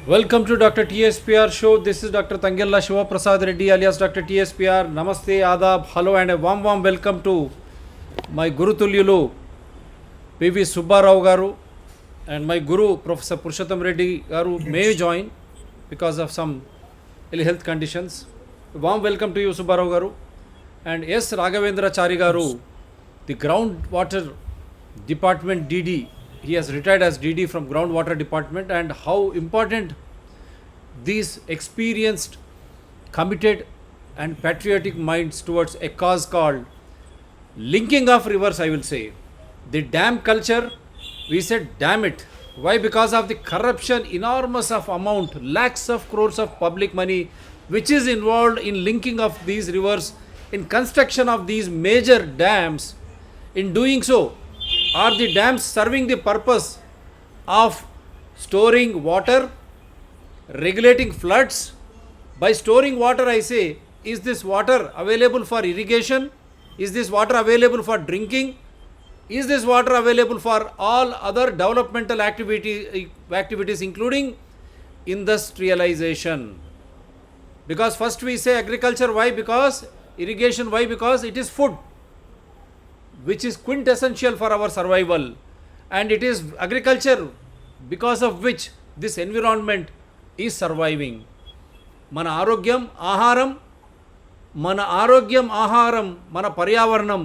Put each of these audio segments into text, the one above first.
Welcome to Dr. TSPR show. This is Dr. Tangella Shiva Prasad Reddy alias Dr. TSPR. Namaste, Adab, hello and a warm welcome to my Guru Tulyulu PV Subbarao Garu and my Guru Professor Purushottam Reddy Garu may join because of some ill health conditions. Warm welcome to you Subbarao Garu and S. Raghavendra Chari Garu, the groundwater department DD. He has retired as DD from groundwater department, and how important these experienced, committed and patriotic minds towards a cause called linking of rivers, I will say. The dam culture, we said damn it. Why? Because of the corruption, enormous of amount, lakhs of crores of public money which is involved in linking of these rivers, in construction of these major dams. In doing so, are the dams serving the purpose of storing water, regulating floods? By storing water, I say, is this water available for irrigation? Is this water available for drinking? Is this water available for all other developmental activities including industrialization? Because first we say agriculture, why? Because irrigation, why? Because it is food, which is quintessential for our survival, and it is agriculture because of which this environment is surviving. మన ఆరోగ్యం ఆహారం, మన పర్యావరణం,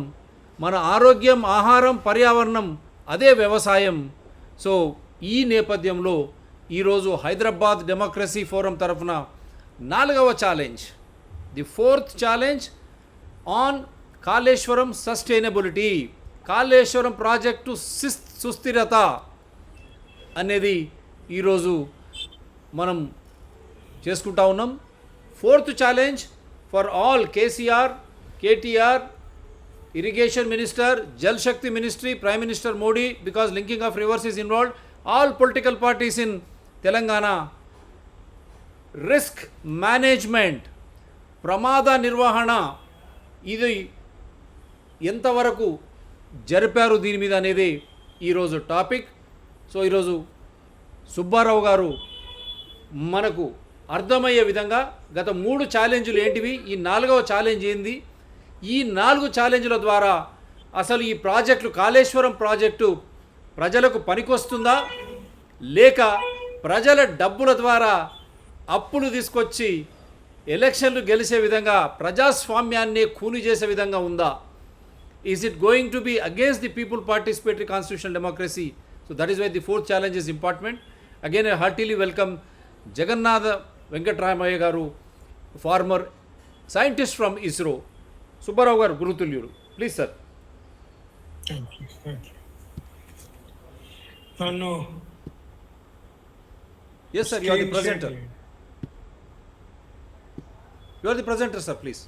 మన ఆరోగ్యం ఆహారం పర్యావరణం అదే వ్యవసాయం. సో ఈ నేపథ్యంలో ఈరోజు హైదరాబాద్ డెమోక్రసీ ఫోరం తరఫున 4వ challenge, the 4th challenge on Kaleshwaram sustainability, Kaleshwaram project సుస్థిరత అనేది ఈరోజు మనం చేసుకుంటా ఉన్నాం. 4th challenge for all KCR, KTR, irrigation minister, Jal Shakti ministry, prime minister Modi, because linking of rivers is involved, all political parties in Telangana. Risk management, ప్రమాద నిర్వహణ, ఇది ఎంతవరకు జరిపారు దీని మీద అనేది ఈరోజు టాపిక్. సో ఈరోజు సుబ్బారావు గారు మనకు అర్థమయ్యే విధంగా గత 3 ఛాలెంజ్లు ఏంటివి, ఈ 4వ ఛాలెంజ్ ఏంది, ఈ 4 ఛాలెంజ్ల ద్వారా అసలు ఈ ప్రాజెక్టులు, కాళేశ్వరం ప్రాజెక్టు ప్రజలకు పనికొస్తుందా, లేక ప్రజల డబ్బుల ద్వారా అప్పులు తీసుకొచ్చి ఎలక్షన్లు గెలిచే విధంగా ప్రజాస్వామ్యాన్ని కూని చేసే విధంగా ఉందా? Is it going to be against the people participatory constitutional democracy? So that is why the 4th challenge is important. Again I heartily welcome Jagannatha Venkataramayya garu, former scientist from ISRO. Subbarao garu గురుతుల్యుడు, please sir. Yes sir, you are the presenter. You are the presenter, sir, please.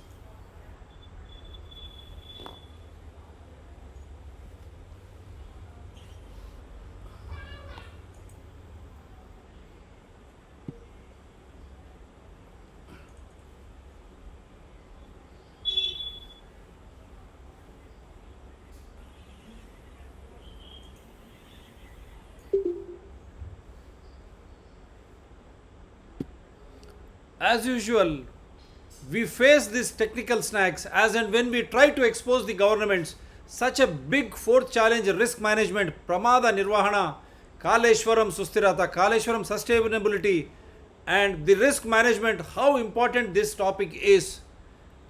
As usual, we face these technical snags as and when we try to expose the governments. Such a big 4th challenge, risk management, pramada nirvahana, kaleshwaram susthirata, kaleshwaram sustainability, and the risk management, how important this topic is.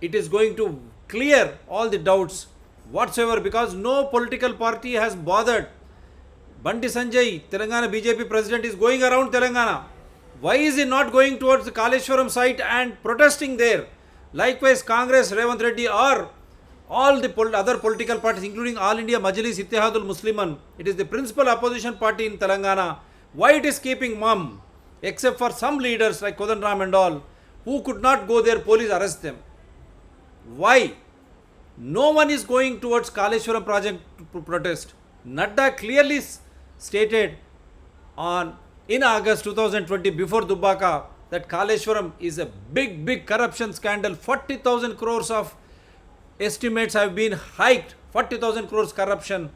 It is going to clear all the doubts whatsoever, because no political party has bothered. Banti Sanjay, Telangana BJP president, is going around Telangana. Why is he not going towards the Kaleshwaram site and protesting there? Likewise, Congress, Revanth Reddy, or all the other political parties, including All India Majlis Ittihadul Musliman, it is the principal opposition party in Telangana. Why it is keeping mum, except for some leaders like Kodanram and all, who could not go there, police arrest them. Why? No one is going towards Kaleshwaram project to protest. Nadda clearly stated in August 2020, before Dubbaka, that Kaleshwaram is a big corruption scandal. 40,000 crores of estimates have been hiked. 40,000 crores corruption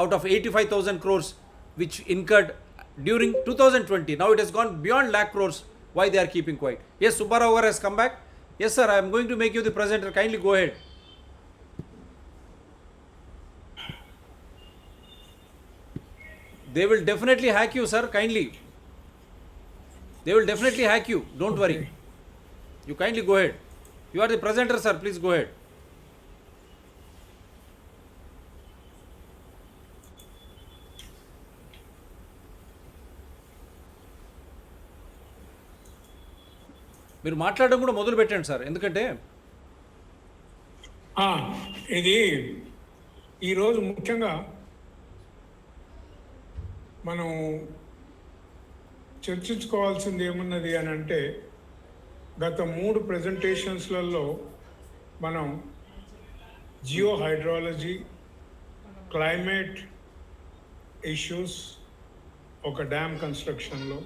out of 85,000 crores which incurred during 2020. Now it has gone beyond lakh crores. Why they are keeping quiet? Yes, Subbarao has come back. Yes, sir. I am going to make you the presenter. Kindly go ahead. They will definitely hack you, sir. Kindly. They will definitely hack you. Don't worry. You kindly go ahead. You are the presenter, sir. Please go ahead. మీరు మాట్లాడడం కూడా మొదలు పెట్టండి sir, ఎందుకంటే ఇది ఈరోజు ముఖ్యంగా మనం చర్చించుకోవాల్సింది ఏమున్నది అని అంటే, గత 3 ప్రెజెంటేషన్స్లలో మనం జియో హైడ్రాలజీ, క్లైమేట్ ఇష్యూస్, ఒక డ్యామ్ కన్స్ట్రక్షన్లో,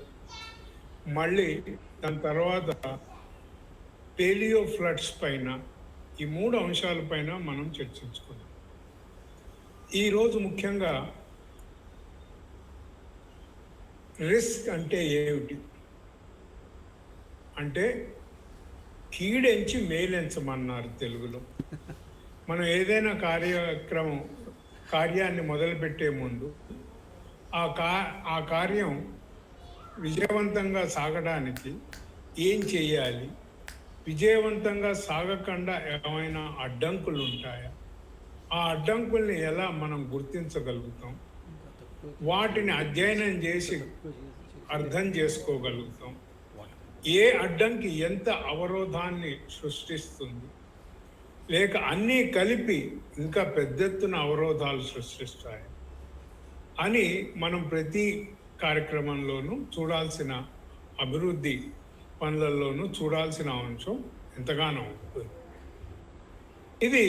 మళ్ళీ దాని తర్వాత పేలియో ఫ్లడ్స్ పైన, ఈ 3 అంశాలపైన మనం చర్చించుకున్నాం. ఈరోజు ముఖ్యంగా రిస్క్ అంటే ఏమిటి అంటే, కీడెంచి మేలెంచమన్నారు తెలుగులో. మనం ఏదైనా కార్యాన్ని మొదలుపెట్టే ముందు ఆ కార్యం విజయవంతంగా సాగడానికి ఏం చేయాలి, విజయవంతంగా సాగకుండా ఏమైనా అడ్డంకులు ఉంటాయా, ఆ అడ్డంకుల్ని ఎలా మనం గుర్తించగలుగుతాం, వాటిని అధ్యయనం చేసి అర్థం చేసుకోగలుగుతాం, ఏ అడ్డంకి ఎంత అవరోధాన్ని సృష్టిస్తుంది, లేక అన్నీ కలిపి ఇంకా పెద్ద ఎత్తున అవరోధాలు సృష్టిస్తాయి అని మనం ప్రతి కార్యక్రమంలోనూ చూడాల్సిన, అభివృద్ధి పనులలోనూ చూడాల్సిన అంశం ఎంతగానో ఉంటుంది. ఇది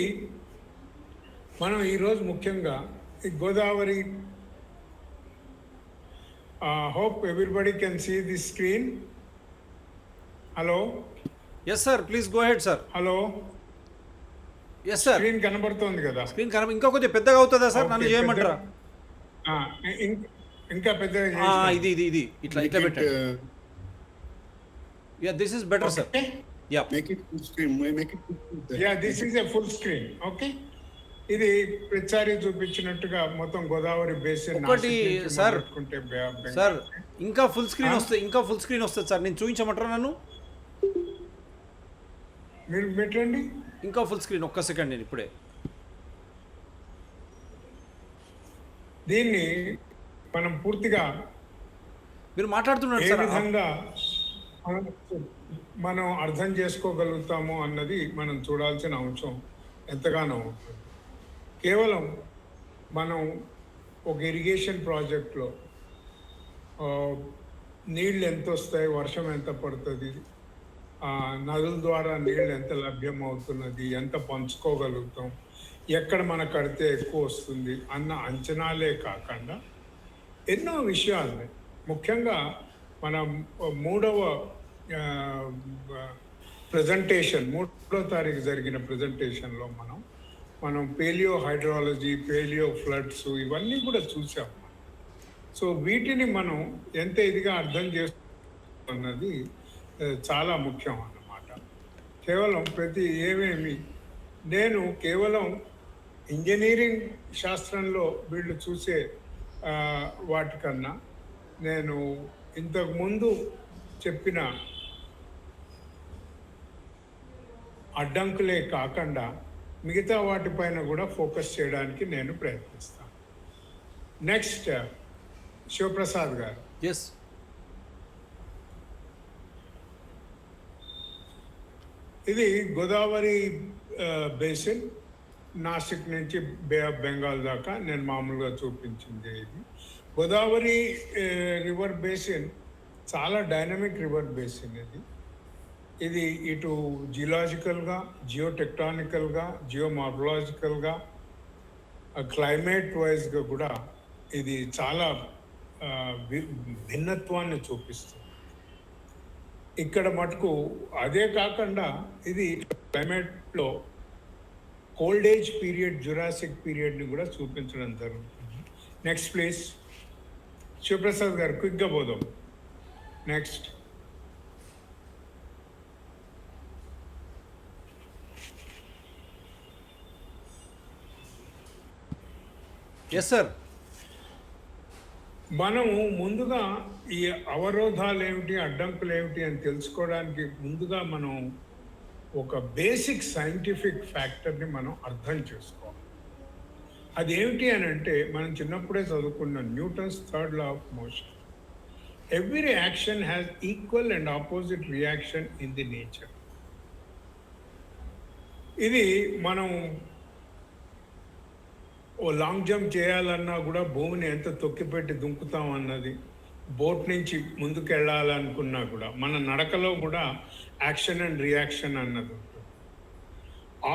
మనం ఈరోజు ముఖ్యంగా ఈ Godavari, hope everybody can see the screen. Hello, yes sir, please go ahead sir. Hello, yes sir. Screen కనబడుతోంది కదా? స్క్రీన్ ఇంకా కొద్దిగా పెద్దగా అవుతుందా సార్? నన్ను చేయమంటారా? ఇంకా పెద్దగా ఇది ఇది ఇది ఇట్లా ఇట్లా పెట్టండి. Yeah, this is better, sir. Yeah. Make it full screen. Make it full screen. Yeah, this is a full screen. Okay. ఇది ప్రతిసారి చూపించినట్టుగా మొత్తం గోదావరి బేసిన్ ఒకటి సార్. సార్ ఇంకా ఫుల్ స్క్రీన్ వస్తుంది, ఇంకా ఫుల్ స్క్రీన్ వస్తుంది సార్. నేను చూపించమంటారా నన్ను? మీరు పెట్టండి ఇంకా ఫుల్ స్క్రీన్. ఒక్క సెకండ్, నేను ఇప్పుడే. దీన్ని మనం పూర్తిగా మీరు మాట్లాడుతున్నారు ఏ సార్, విధంగా మనం అర్థం చేసుకోగలుగుతాము అన్నది మనం చూడాల్సిన అంశం ఎంతగానో ఉంటుంది. కేవలం మనం ఒక ఇరిగేషన్ ప్రాజెక్ట్లో నీళ్ళు ఎంత వస్తాయి, వర్షం ఎంత పడుతుంది, నదుల ద్వారా నీళ్ళు ఎంత లభ్యం అవుతున్నది, ఎంత పంచుకోగలుగుతాం, ఎక్కడ మన కడితే ఎక్కువ వస్తుంది అన్న అంచనాలే కాకుండా ఎన్నో విషయాలు, ముఖ్యంగా మన 3వ ప్రెజెంటేషన్ 3వ తారీఖు జరిగిన ప్రెజెంటేషన్లో మనం పేలియో హైడ్రాలజీ, పేలియో ఫ్లడ్స్ ఇవన్నీ కూడా చూసాం. సో వీటిని మనం ఎంత ఇదిగా అర్థం చేస్తున్నది చాలా ముఖ్యం అన్నమాట. కేవలం నేను కేవలం ఇంజనీరింగ్ శాస్త్రంలో వీళ్ళు చూసే వాటికన్నా నేను ఇంతకుముందు చెప్పిన అడ్డంకులే కాకుండా మిగతా వాటిపైన కూడా ఫోకస్ చేయడానికి నేను ప్రయత్నిస్తాను. నెక్స్ట్, శివప్రసాద్ గారు. ఎస్. ఇది గోదావరి బేసిన్, నాసిక్ నుంచి బే ఆఫ్ బెంగాల్ దాకా నేను మామూలుగా చూపించింది. ఇది గోదావరి రివర్ బేసిన్ చాలా డైనమిక్ రివర్ బేసిన్. ఇది ఇటు జియలాజికల్గా, జియోటెక్టానికల్గా, జియోమార్ఫలాజికల్గా, క్లైమేట్ వైజ్గా కూడా ఇది చాలా భిన్నత్వాన్ని చూపిస్తుంది. ఇక్కడ మటుకు అదే కాకుండా ఇది క్లైమేట్లో కోల్డ్ ఏజ్ పీరియడ్, జురాసిక్ పీరియడ్ని కూడా చూపించడం జరుగుతుంది. Next please. శివప్రసాద్ గారు క్విక్గా పోదాం. నెక్స్ట్. Yes sir. మనము ముందుగా ఈ అవరోధాలు ఏమిటి, అడ్డంకులు ఏమిటి అని తెలుసుకోవడానికి ముందుగా మనం ఒక బేసిక్ సైంటిఫిక్ ఫ్యాక్టర్ని మనం అర్థం చేసుకోవాలి. అదేమిటి అని అంటే మనం చిన్నప్పుడే చదువుకున్న Newton's third law of motion. Every action has equal and opposite reaction in the nature. ఇది మనం ఓ లాంగ్ జంప్ చేయాలన్నా కూడా భూమిని ఎంత తొక్కిపెట్టి దుంకుతాం అన్నది, బోట్ నుంచి ముందుకు వెళ్ళాలనుకున్నా కూడా మన నడకలో కూడా యాక్షన్ అండ్ రియాక్షన్ అన్నది ఉంటుంది.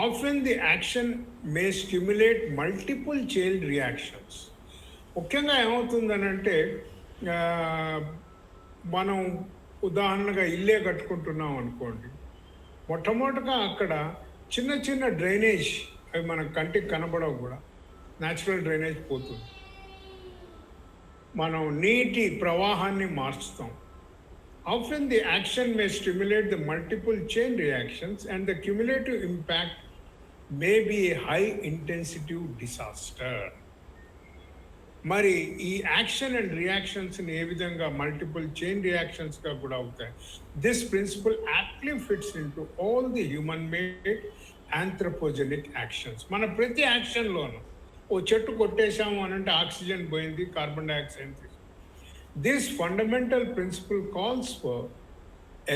Often the action may stimulate multiple chain reactions. ముఖ్యంగా ఏమవుతుందనంటే మనం ఉదాహరణగా ఇల్లే కట్టుకుంటున్నాం అనుకోండి, మొట్టమొదటిగా అక్కడ చిన్న చిన్న డ్రైనేజ్ అవి మన కంటికి కనబడవు కూడా, న్యాచురల్ డ్రైనేజ్ పోతుంది. మనం నీటి ప్రవాహాన్ని మార్చుతాం. Often the action may stimulate the multiple chain reactions and the cumulative impact may be a high intensity disaster. మరి ఈ యాక్షన్ అండ్ రియాక్షన్స్ని ఏ విధంగా మల్టిపుల్ చైన్ రియాక్షన్స్గా కూడా అవుతాయి. This principle aptly fits in to all the human made anthropogenic actions. మన ప్రతి యాక్షన్లోనూ ఓ చెట్టు కొట్టేశాము అని అంటే ఆక్సిజన్ పోయింది, carbon dioxide. This fundamental principle calls for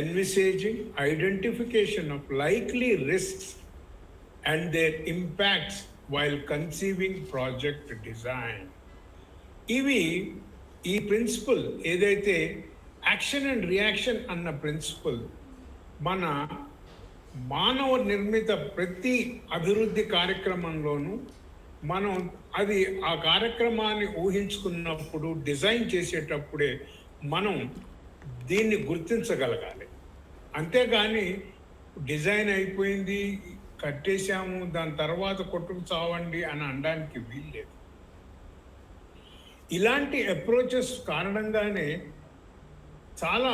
envisaging identification of likely risks and their impacts while conceiving project design. ఈ principle ఏదైతే action and reaction అన్న principle మన మానవ నిర్మిత ప్రతి అభివృద్ధి కార్యక్రమంలోనూ మనం అది ఆ కార్యక్రమాన్ని ఊహించుకున్నప్పుడు, డిజైన్ చేసేటప్పుడే మనం దీన్ని గుర్తించగలగాలి. అంతేగాని డిజైన్ అయిపోయింది, కట్టేశాము, దాని తర్వాత కొట్టుకు చావండి అని అనడానికి వీల్లేదు. ఇలాంటి అప్రోచెస్ కారణంగానే చాలా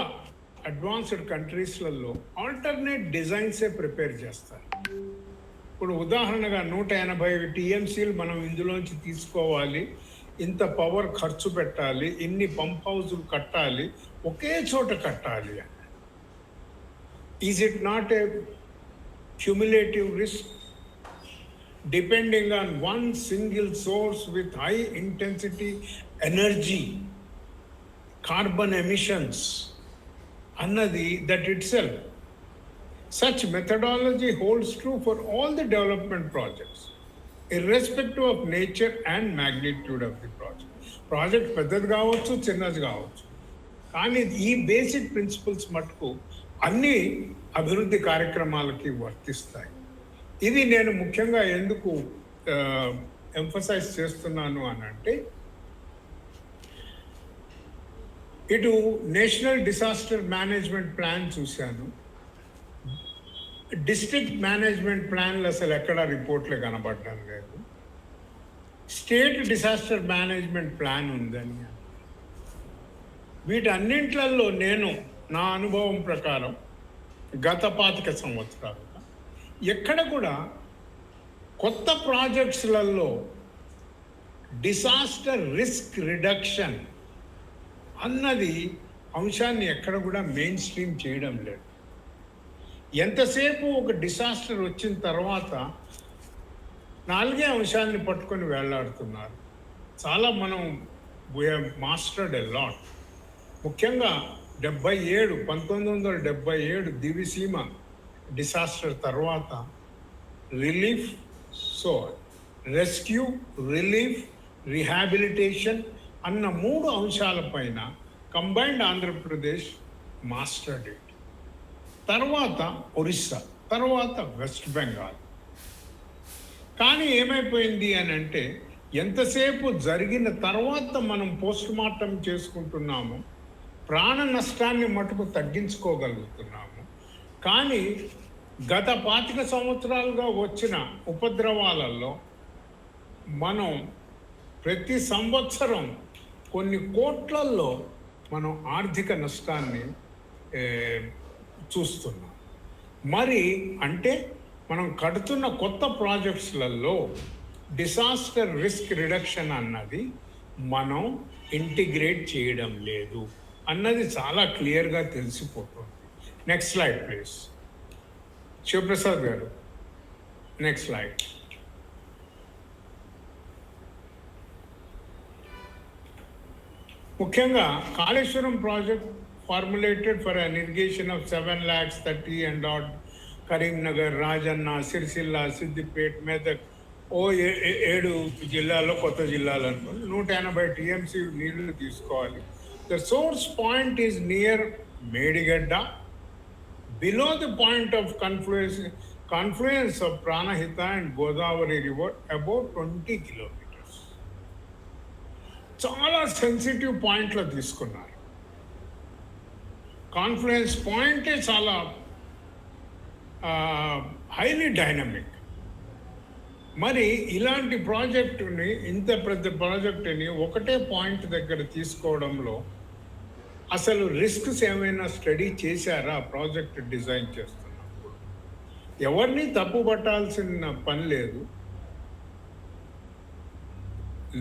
అడ్వాన్స్డ్ కంట్రీస్లలో ఆల్టర్నేట్ డిజైన్సే ప్రిపేర్ చేస్తారు. ఇప్పుడు ఉదాహరణగా 180 TMCలు మనం ఇందులోంచి తీసుకోవాలి, ఇంత పవర్ ఖర్చు పెట్టాలి, ఇన్ని పంప్ హౌజులు కట్టాలి, ఒకే చోట కట్టాలి అని. Is it not a cumulative risk? Depending on one single source with high intensity energy, carbon emissions అన్నది that itself. Such methodology holds true for all the development projects, irrespective of nature and magnitude of the project. Project పెద్దది కావచ్చు, చిన్నది కావచ్చు, కానీ ఈ basic principles మటుకు అన్ని అభివృద్ధి కార్యక్రమాలకి వర్తిస్తాయి. ఇది నేను ముఖ్యంగా ఎందుకు ఎంఫసైజ్ చేస్తున్నాను అని అంటే, ఇటు నేషనల్ డిసాస్టర్ మేనేజ్మెంట్ ప్లాన్ చూశాను, డిస్ట్రిక్ట్ మేనేజ్మెంట్ ప్లాన్లు అసలు ఎక్కడ రిపోర్ట్లు కనబడడం లేదు. స్టేట్ డిసాస్టర్ మేనేజ్మెంట్ ప్లాన్ ఉందని. వీటన్నింటిలో నేను నా అనుభవం ప్రకారం గత 25 సంవత్సరాలుగా ఎక్కడ కూడా కొత్త ప్రాజెక్ట్స్లలో డిసాస్టర్ రిస్క్ రిడక్షన్ అన్నది అంశాన్ని ఎక్కడ కూడా మెయిన్ స్ట్రీమ్ చేయడం లేదు. ఎంతసేపు ఒక డిసాస్టర్ వచ్చిన తర్వాత 4 అంశాలని పట్టుకొని వేళ్లాడుతున్నారు. చాలా మనం we have mastered a lot. ముఖ్యంగా 1977 దివిసీమ డిసాస్టర్ తర్వాత రిలీఫ్, రెస్క్యూ, రిలీఫ్, రిహాబిలిటేషన్ అన్న 3 అంశాలపైన కంబైన్డ్ ఆంధ్రప్రదేశ్ మాస్టర్డ్ ఇట్. తర్వాత ఒరిస్సా, తర్వాత వెస్ట్ బెంగాల్. కానీ ఏమైపోయింది అని అంటే, ఎంతసేపు జరిగిన తర్వాత మనం పోస్ట్ మార్టం చేసుకుంటున్నాము, ప్రాణ నష్టాన్ని మటుకు తగ్గించుకోగలుగుతున్నాము. కానీ గత 25 సంవత్సరాలుగా వచ్చిన ఉపద్రవాలలో మనం ప్రతి సంవత్సరం కొన్ని కోట్లల్లో మనం ఆర్థిక నష్టాన్ని చూస్తున్నాం. మరి అంటే మనం కడుతున్న కొత్త ప్రాజెక్ట్స్లలో డిసాస్టర్ రిస్క్ రిడక్షన్ అన్నది మనం ఇంటిగ్రేట్ చేయడం లేదు అన్నది చాలా క్లియర్గా తెలిసిపోతుంది. Next slide please. శివప్రసాద్ గారు, నెక్స్ట్ స్లైడ్. ముఖ్యంగా Kaleshwaram project formulated for an irrigation of 7,30,000 and odd Karimnagar, Rajanna, Sircilla, Siddipet, Medak, 7 జిల్లాల్లో, కొత్త జిల్లాలు అనుకోండి, 180 TMC నీళ్లు తీసుకోవాలి. The source point is near Medigadda, below the point of confluence of Pranahita and Godavari river, about 20 kilometers. చాలా sensitive పాయింట్లో తీసుకున్నారు. కాన్ఫ్లుయెన్స్ పాయింటే చాలా హైలీ డైనమిక్. మరి ఇలాంటి ప్రాజెక్టుని, ఇంత పెద్ద ప్రాజెక్టుని ఒకటే పాయింట్ దగ్గర తీసుకోవడంలో అసలు రిస్క్స్ ఏమైనా స్టడీ చేశారా ప్రాజెక్ట్ డిజైన్ చేస్తున్నప్పుడు? ఎవరిని తప్పు పట్టాల్సిన పని లేదు.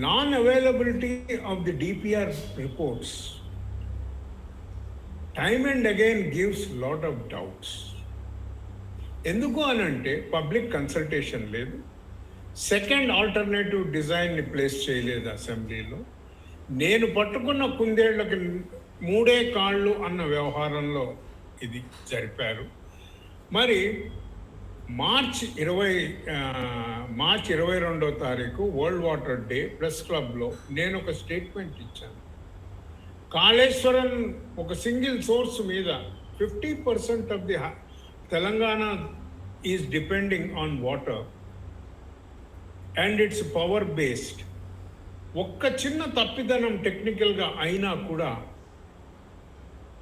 Non availability of the DPR reports time and again gives lot of doubts. ఎందుకు అనంటే పబ్లిక్ కన్సల్టేషన్ లేదు, సెకండ్ ఆల్టర్నేటివ్ డిజైన్ని ప్లేస్ చేయలేదు అసెంబ్లీలో. నేను పట్టుకున్న కుందేళ్లకి 3 కాళ్ళు అన్న వ్యవహారంలో ఇది జరిపారు. మరి మార్చ్ 22వ తారీఖు వరల్డ్ వాటర్ డే ప్రెస్ క్లబ్లో నేను ఒక స్టేట్మెంట్ ఇచ్చాను. కాళేశ్వరం ఒక సింగిల్ సోర్స్ మీద 50% of the Telangana is depending on water and its power based. ఒక్క చిన్న తప్పిదనం టెక్నికల్గా అయినా కూడా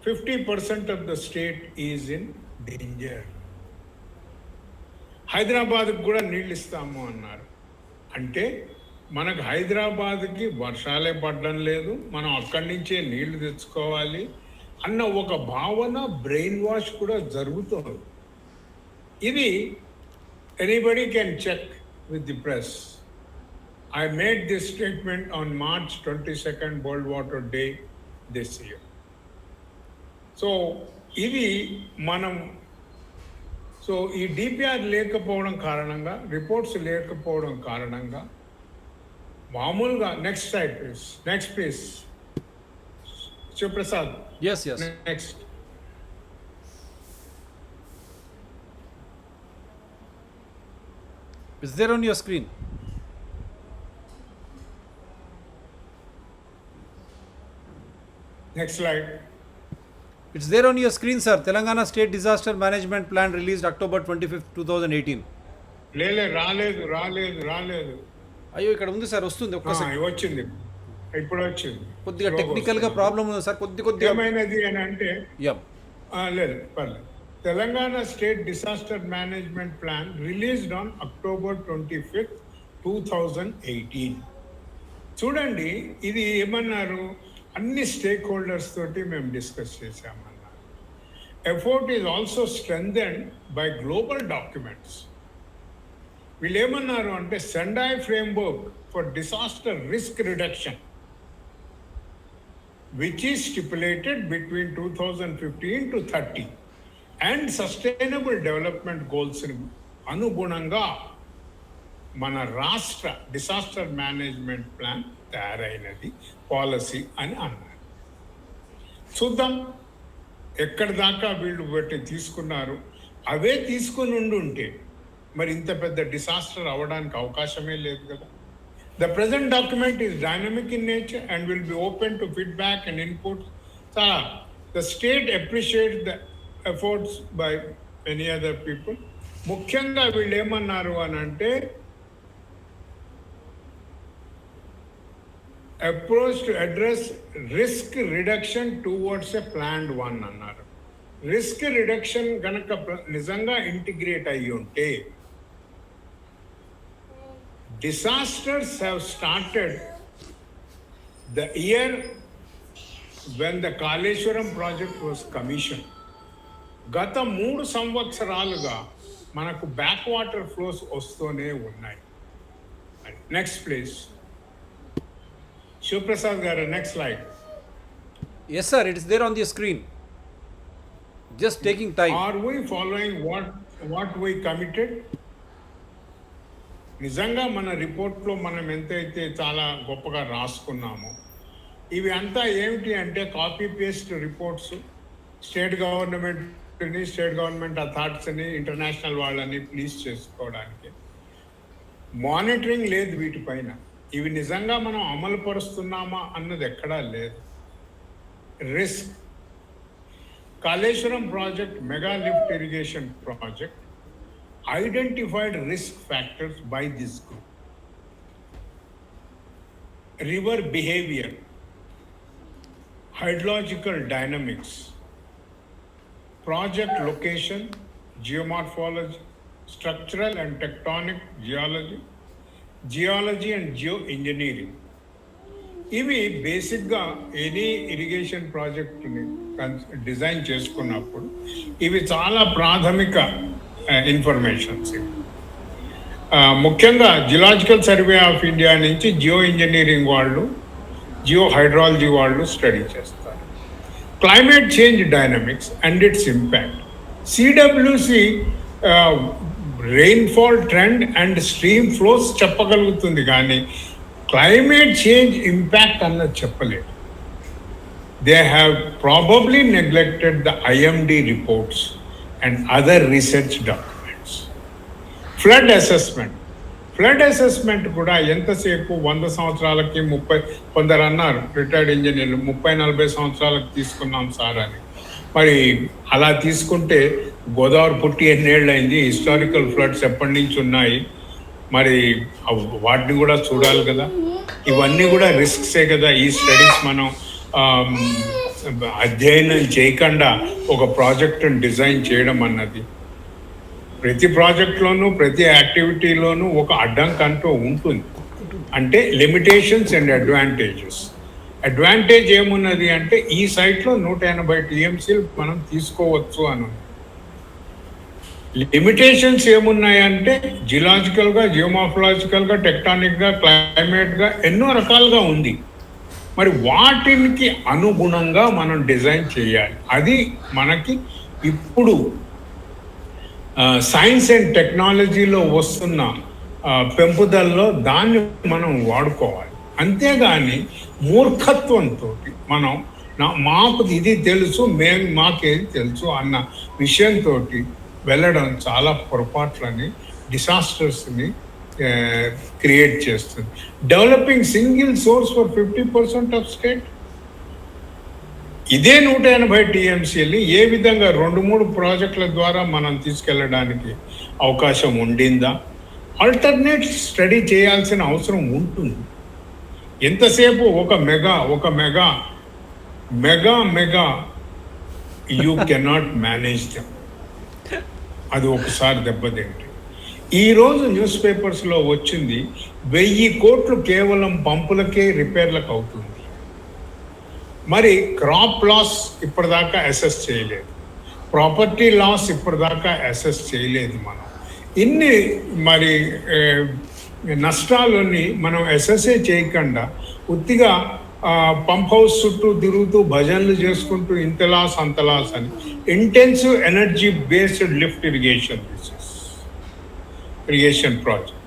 50% of the state is in danger. హైదరాబాద్కి కూడా నీళ్ళు ఇస్తాము అన్నారు. అంటే మనకు హైదరాబాద్కి వర్షాలే పడడం లేదు, మనం అక్కడి నుంచే నీళ్లు తెచ్చుకోవాలి అన్న ఒక భావన, బ్రెయిన్ వాష్ కూడా జరుగుతుంది. ఇది anybody can check with the press. I made this statement on March 22nd, World Water Day this year. So, ఇది మనం ఈ DPR లేకపోవడం కారణంగా, రిపోర్ట్స్ లేకపోవడం కారణంగా మామూలుగా next slide please. Next please Shivaprasad. Yes. Next. Is there on your screen? Next slide. It's there on your screen, sir. Telangana State Disaster Management Plan released October 25th, 2018. రాలేదు. అయ్యో, ఇక్కడ ఉంది సార్, వస్తుంది. ఒక్కసారి వచ్చింది, ఇప్పుడు వచ్చింది. కొద్దిగా టెక్నికల్ గా ప్రాబ్లం ఉంది సార్, కొద్దిగా ఏమైనది అని అంటే లేదు, పర్లేదు. Telangana state disaster management plan released on October 25th, 2018. చూడండి, ఇది ఏమన్నారు, అన్ని స్టేక్ హోల్డర్స్ తోటి మేము డిస్కస్ చేశామన్నారు. Effort is also strengthened by global documents. వీళ్ళు ఏమన్నారు అంటే Sendai framework for disaster risk reduction which is stipulated between 2015 to 30 and sustainable development goals అనుగుణంగా మన రాష్ట్ర డిసాస్టర్ మేనేజ్మెంట్ ప్లాన్ తయారైనది, పాలసీ అని అన్నారు. చూద్దాం ఎక్కడి దాకా వీళ్ళు బట్టి తీసుకున్నారు. అవే తీసుకుని ఉంటే మరి ఇంత పెద్ద డిసాస్టర్ అవ్వడానికి అవకాశమే లేదు కదా. The present document is dynamic in nature and will be open to feedback and inputs. The state appreciate the efforts by many other people. ముఖ్యంగా వీళ్ళు ఏమన్నారు అని అంటే approach to address risk reduction towards a planned one అన్నారు. Risk reduction కనుక నిజంగా integrate అయ్యి ఉంటే disasters have started The year when the Kaleswaram project was commissioned, గత 3 సంవత్సరాలుగా మనకు బ్యాక్ వాటర్ ఫ్లోస్ వస్తూనే ఉన్నాయి. నెక్స్ట్ ప్లీజ్ శివప్రసాద్ గారు, next slide. Yes, sir, it is there on the screen. Just taking time. Are we following what we committed? నిజంగా మన రిపోర్ట్లో మనం ఎంతైతే చాలా గొప్పగా రాసుకున్నామో, ఇవి అంతా ఏమిటి అంటే copy paste reports, state government అథారిటీస్ని, ఇంటర్నేషనల్ వాళ్ళని ప్లీజ్ చేసుకోవడానికి. మానిటరింగ్ లేదు వీటిపైన. ఇవి నిజంగా మనం అమలు పరుస్తున్నామా అన్నది ఎక్కడా లేదు. Risk Kaleswaram project, mega lift irrigation project, identified risk factors by this group. River behavior, hydrological dynamics, project location, geomorphology, structural and tectonic geology and geoengineering. ఇవి బేసిక్గా ఎనీ ఇరిగేషన్ ప్రాజెక్ట్ని డిజైన్ చేసుకున్నప్పుడు ఇవి చాలా ప్రాథమిక ఇన్ఫర్మేషన్స్. ముఖ్యంగా జియోలాజికల్ సర్వే ఆఫ్ ఇండియా నుంచి geo engineering వాళ్ళు, జియో హైడ్రాలజీ వాళ్ళు స్టడీ చేస్తారు. Climate change dynamics and its impact. CWC rainfall trend and stream flows చెప్పగలుగుతుంది, కానీ క్లైమేట్ చేంజ్ ఇంపాక్ట్ అన్నది చెప్పలేదు. They have probably neglected the IMD reports and other research documents. Flood assessment కూడా ఎంతసేపు 100 సంవత్సరాలకి 30, కొందరు అన్నారు రిటైర్డ్ ఇంజనీర్లు 30-40 సంవత్సరాలకు తీసుకున్నాం సార్ అని. మరి అలా తీసుకుంటే గోదావరి పుట్టి ఎన్నేళ్ళు అయింది, హిస్టారికల్ ఫ్లడ్స్ ఎప్పటి నుంచి ఉన్నాయి, మరి వాటిని కూడా చూడాలి కదా. ఇవన్నీ కూడా రిస్క్సే కదా. ఈ స్టడీస్ మనం అధ్యయనం చేయకుండా ఒక ప్రాజెక్టును డిజైన్ చేయడం అన్నది, ప్రతి ప్రాజెక్ట్లోనూ ప్రతి యాక్టివిటీలోనూ ఒక అడ్డంకంటూ ఉంటుంది. అంటే లిమిటేషన్స్ అండ్ అడ్వాంటేజెస్. అడ్వాంటేజ్ ఏమున్నది అంటే ఈ సైట్లో 180 టీఎంసీలు మనం తీసుకోవచ్చు అని. లిమిటేషన్స్ ఏమున్నాయంటే జియోలాజికల్గా, జియోమార్ఫలాజికల్గా, టెక్టానిక్గా, క్లైమేట్గా ఎన్నో రకాలుగా ఉంది. మరి వాటికి అనుగుణంగా మనం డిజైన్ చేయాలి. అది మనకి ఇప్పుడు సైన్స్ అండ్ టెక్నాలజీలో వస్తున్న పెంపుదలలో దాన్ని మనం వాడుకోవాలి. అంతేగాని మూర్ఖత్వంతో మనం మాకు ఇది తెలుసు, మాకేది తెలుసు అన్న విషయంతో వెళ్ళడం చాలా పొరపాట్లని, డిసాస్టర్స్ని క్రియేట్ చేస్తుంది. Developing single source for 50% of state. ఇదే 180 టీఎంసీని ఏ విధంగా 2-3 ప్రాజెక్టుల ద్వారా మనం తీసుకెళ్ళడానికి అవకాశం ఉండిందా? ఆల్టర్నేట్ స్టడీ చేయాల్సిన అవసరం ఉంటుంది. ఎంతసేపు ఒక mega you cannot manage them. అది ఒకసారి దెబ్బతింటే. ఈరోజు న్యూస్ పేపర్స్లో వచ్చింది 1000 కోట్లు కేవలం పంపులకే, రిపేర్లకు అవుతుంది. మరి క్రాప్ లాస్ ఇప్పటిదాకా అసెస్ చేయలేదు, ప్రాపర్టీ లాస్ ఇప్పటిదాకా అసెస్ చేయలేదు. మనం ఇన్ని మరి నష్టాలని మనం అసెసే చేయకుండా ఉత్తిగా పంప్ హౌస్ చుట్టూ తిరుగుతూ భజనలు చేసుకుంటూ ఇంత లాస్ అంత లాస్ అని. Intensive energy based lift irrigation project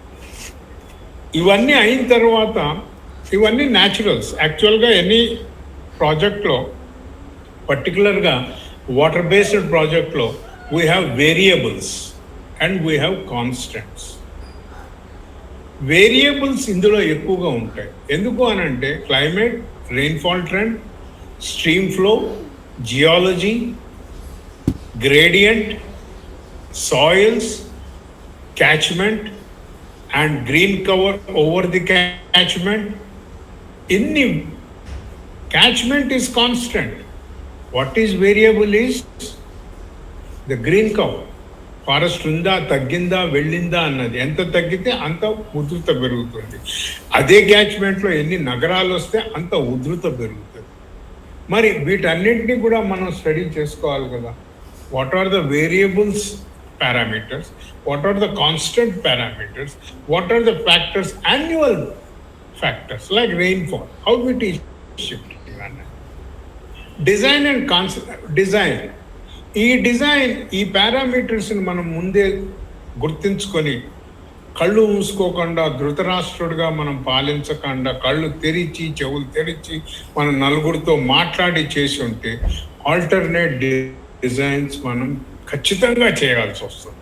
ఇవన్నీ అయిన తర్వాత, ఇవన్నీ న్యాచురల్స్. యాక్చువల్గా ఎనీ ప్రాజెక్ట్లో, పర్టికులర్గా వాటర్ బేస్డ్ ప్రాజెక్ట్లో we have variables and we have constants. Variables ఇందులో ఎక్కువగా ఉంటాయి. ఎందుకు అనంటే climate, rainfall trend, stream flow, geology, gradient, soils, catchment and green cover over the catchment. Inni catchment is constant. What is variable is the green cover. Forest ఉందా, తగ్గిందా, వెళ్ళిందా అన్నది. ఎంత తగ్గితే అంత ఉధృత పెరుగుతుంది. అదే క్యాచ్మెంట్లో ఎన్ని నగరాలు వస్తే అంత ఉధృత పెరుగుతుంది. మరి వీటన్నింటినీ కూడా మనం స్టడీ చేసుకోవాలి కదా. What are the variables parameters, what are the constant parameters, what are the factors, annual factors like rainfall, how it is shifting. Design and design, ఈ డిజైన్, ఈ పారామీటర్స్ని మనం ముందే గుర్తించుకొని కళ్ళు మూసుకోకుండా ధృతరాష్ట్రుడిగా మనం పాలించకుండా కళ్ళు తెరిచి చెవులు తెరిచి మనం నలుగురితో మాట్లాడి చేసి ఉంటే ఆల్టర్నేట్ డిజైన్స్ మనం ఖచ్చితంగా చేయాల్సి వస్తుంది.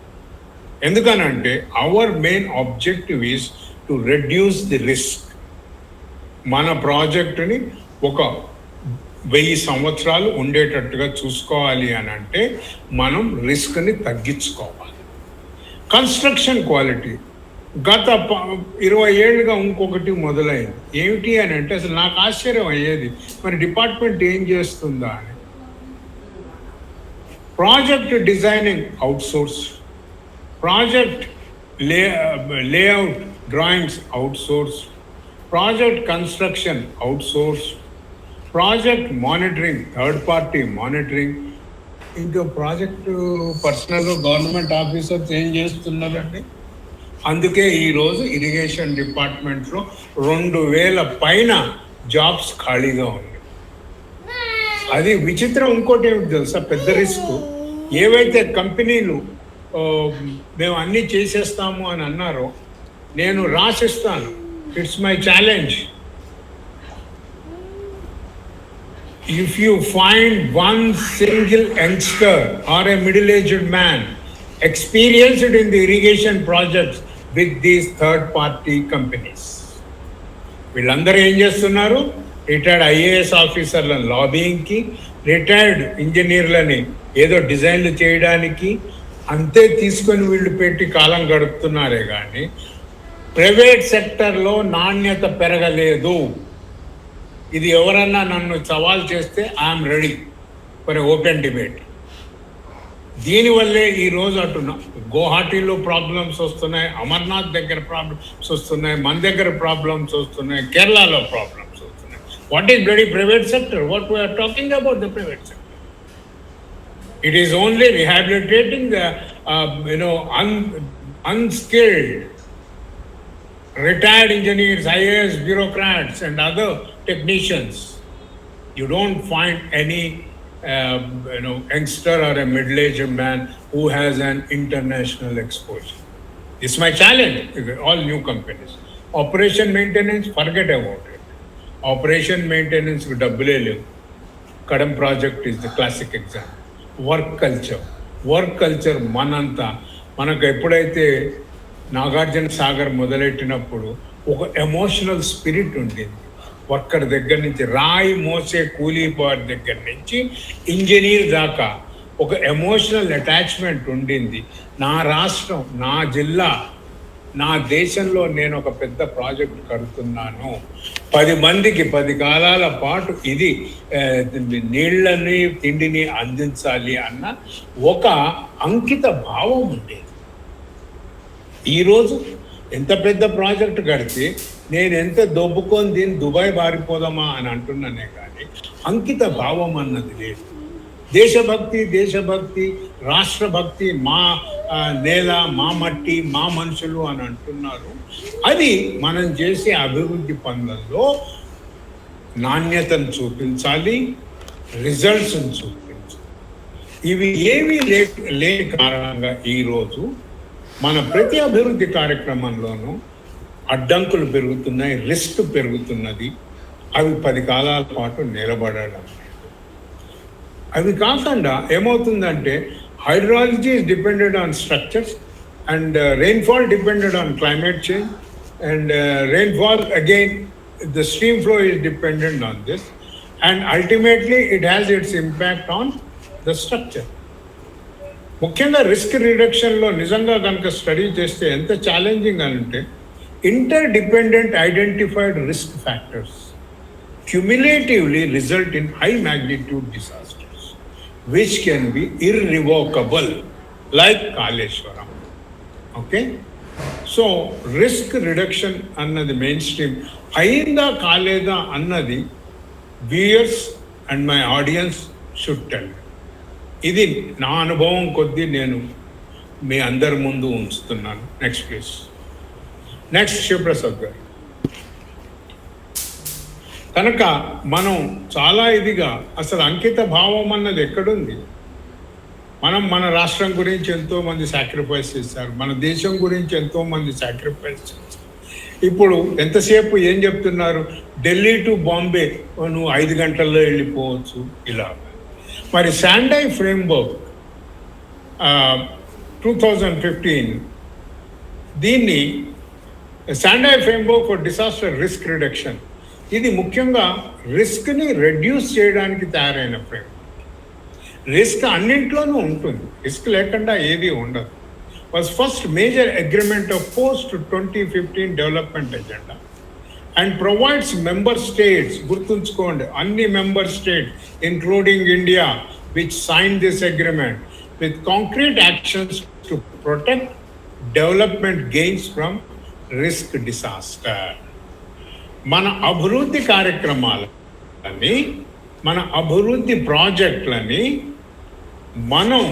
ఎందుకనంటే our main objective is to reduce the risk. మన ప్రాజెక్టుని ఒక 1000 సంవత్సరాలు ఉండేటట్టుగా చూసుకోవాలి అని అంటే మనం రిస్క్ని తగ్గించుకోవాలి. కన్స్ట్రక్షన్ క్వాలిటీ గత 20 ఏళ్ళుగా ఇంకొకటి మొదలైంది. ఏమిటి అని అంటే అసలు నాకు ఆశ్చర్యం అయ్యేది, మరి డిపార్ట్మెంట్ ఏం చేస్తుందా అని. Project designing outsource, project layout drawings outsource, project construction outsource, project monitoring third party monitoring. ఇంకా ప్రాజెక్టు పర్సనల్ గవర్నమెంట్ ఆఫీసర్స్ ఏం చేస్తున్నారండి. అందుకే ఈరోజు ఇరిగేషన్ డిపార్ట్మెంట్లో 2000 పైన జాబ్స్ ఖాళీగా ఉంది. అది విచిత్రం. ఇంకోటి ఏమిటి తెలుసా, పెద్ద రిస్క్. ఏవైతే కంపెనీలు మేము అన్నీ చేసేస్తాము అని అన్నారో నేను రాసిస్తాను, it's my challenge. If you find one single youngster or a middle aged man experienced in the irrigation projects with these third party companies, వీళ్ళందరూ ఏం చేస్తున్నారు, రిటైర్డ్ ఐఏఎస్ ఆఫీసర్లను లాబింగ్కి, రిటైర్డ్ ఇంజనీర్లని ఏదో డిజైన్లు చేయడానికి అంతే తీసుకొని వీళ్ళు పెట్టి కాలం గడుపుతున్నారే కానీ ప్రైవేట్ సెక్టర్లో నాణ్యత పెరగలేదు. ఇది ఎవరన్నా నన్ను సవాల్ చేస్తే I'm ready for open debate. దీనివల్లే ఈరోజు అటున్నా గువాహటిలో ప్రాబ్లమ్స్ వస్తున్నాయి, అమర్నాథ్ దగ్గర ప్రాబ్లమ్స్ వస్తున్నాయి, మన దగ్గర ప్రాబ్లమ్స్ వస్తున్నాయి, కేరళలో ప్రాబ్లమ్స్ వస్తున్నాయి. What is bloody private sector? What we're talking about the private sector? It is only rehabilitating the unskilled retired engineers, IAS bureaucrats and other technicians. You don't find any youngster or a middle-aged man who has an international exposure. It's my challenge, all new companies. Operation maintenance, forget about it. Operation maintenance with double. Kadam project is the classic example. Work culture mananta మనకు ఎప్పుడైతే నాగార్జున సాగర్ మొదలెట్టినప్పుడు ఒక emotional spirit ఉండింది. Worker దగ్గర నుంచి, రాయి మోసే కూలీ bar దగ్గర నుంచి ఇంజనీర్ దాకా ఒక ఎమోషనల్ అటాచ్మెంట్ ఉండింది. నా రాష్ట్రం, నా జిల్లా, నా దేశంలో నేను ఒక పెద్ద ప్రాజెక్ట్ కడుతున్నాను, 10 మందికి 10 కాలాల పాటు ఇది నీళ్ళని తిండిని అందించాలి అన్న ఒక అంకిత భావం ఉండేది. ఈరోజు ఎంత పెద్ద ప్రాజెక్ట్ కడితే నేను ఎంత దొబ్బుకొని దీన్ని దుబాయ్ బారిపోదామా అని అంటున్నానే కానీ అంకిత భావం అన్నది లేదు. దేశభక్తి, రాష్ట్రభక్తి, మా నేల, మా మట్టి, మా మనుషులు అని అంటున్నారు. అది మనం చేసే అభివృద్ధి పనులలో నాణ్యతను చూపించాలి, రిజల్ట్స్ని చూపించాలి. ఇవి ఏమీ లేని కారణంగా ఈరోజు మన ప్రతి అభివృద్ధి కార్యక్రమంలోనూ అడ్డంకులు పెరుగుతున్నాయి, రిస్క్ పెరుగుతున్నది. అవి 10 కాలాల పాటు నిలబడడం. అవి కాకుండా ఏమవుతుందంటే hydrology is depended on structures and rainfall depended on climate change and rainfall again the stream flow is dependent on this and ultimately it has its impact on the structure. ముఖ్యంగా risk రిడక్షన్లో నిజంగా కనుక study చేస్తే ఎంత challenging అని అంటే interdependent identified risk factors cumulatively result in high magnitude disasters which can be irrevocable. like Kaleswaram. Okay? So, risk reduction annadi mainstream. Ainda kaleda annadi viewers and my audience should tell. ఇది నా అనుభవం కొద్దీ నేను మీ అందరి ముందు ఉంచుతున్నాను. Next please. Next Sivaprasad గారు. కనుక మనం చాలా ఇదిగా అసలు అంకిత భావం అన్నది ఎక్కడుంది? మనం మన రాష్ట్రం గురించి ఎంతోమంది సాక్రిఫైస్ చేశారు, మన దేశం గురించి ఎంతోమంది సాక్రిఫైస్ చేశారు. ఇప్పుడు ఎంతసేపు ఏం చెప్తున్నారు? ఢిల్లీ టు బాంబే నువ్వు 5 గంటల్లో వెళ్ళిపోవచ్చు ఇలా. మరి శాండై ఫ్రేమ్వర్క్ 2015 దీన్ని Sendai framework for disaster risk reduction, ఇది ముఖ్యంగా రిస్క్ని రెడ్యూస్ చేయడానికి తయారైన ఫ్రేమ్. రిస్క్ అన్నింట్లోనూ ఉంటుంది, రిస్క్ లేకుండా ఏది ఉండదు. Was first major agreement of post 2015 development agenda and provides member states, గుర్తుంచుకోండి అన్ని member states including India which sign this agreement with concrete actions to protect development gains from risk disaster. మన అభివృద్ధి కార్యక్రమాలని, మన అభివృద్ధి ప్రాజెక్టులని మనం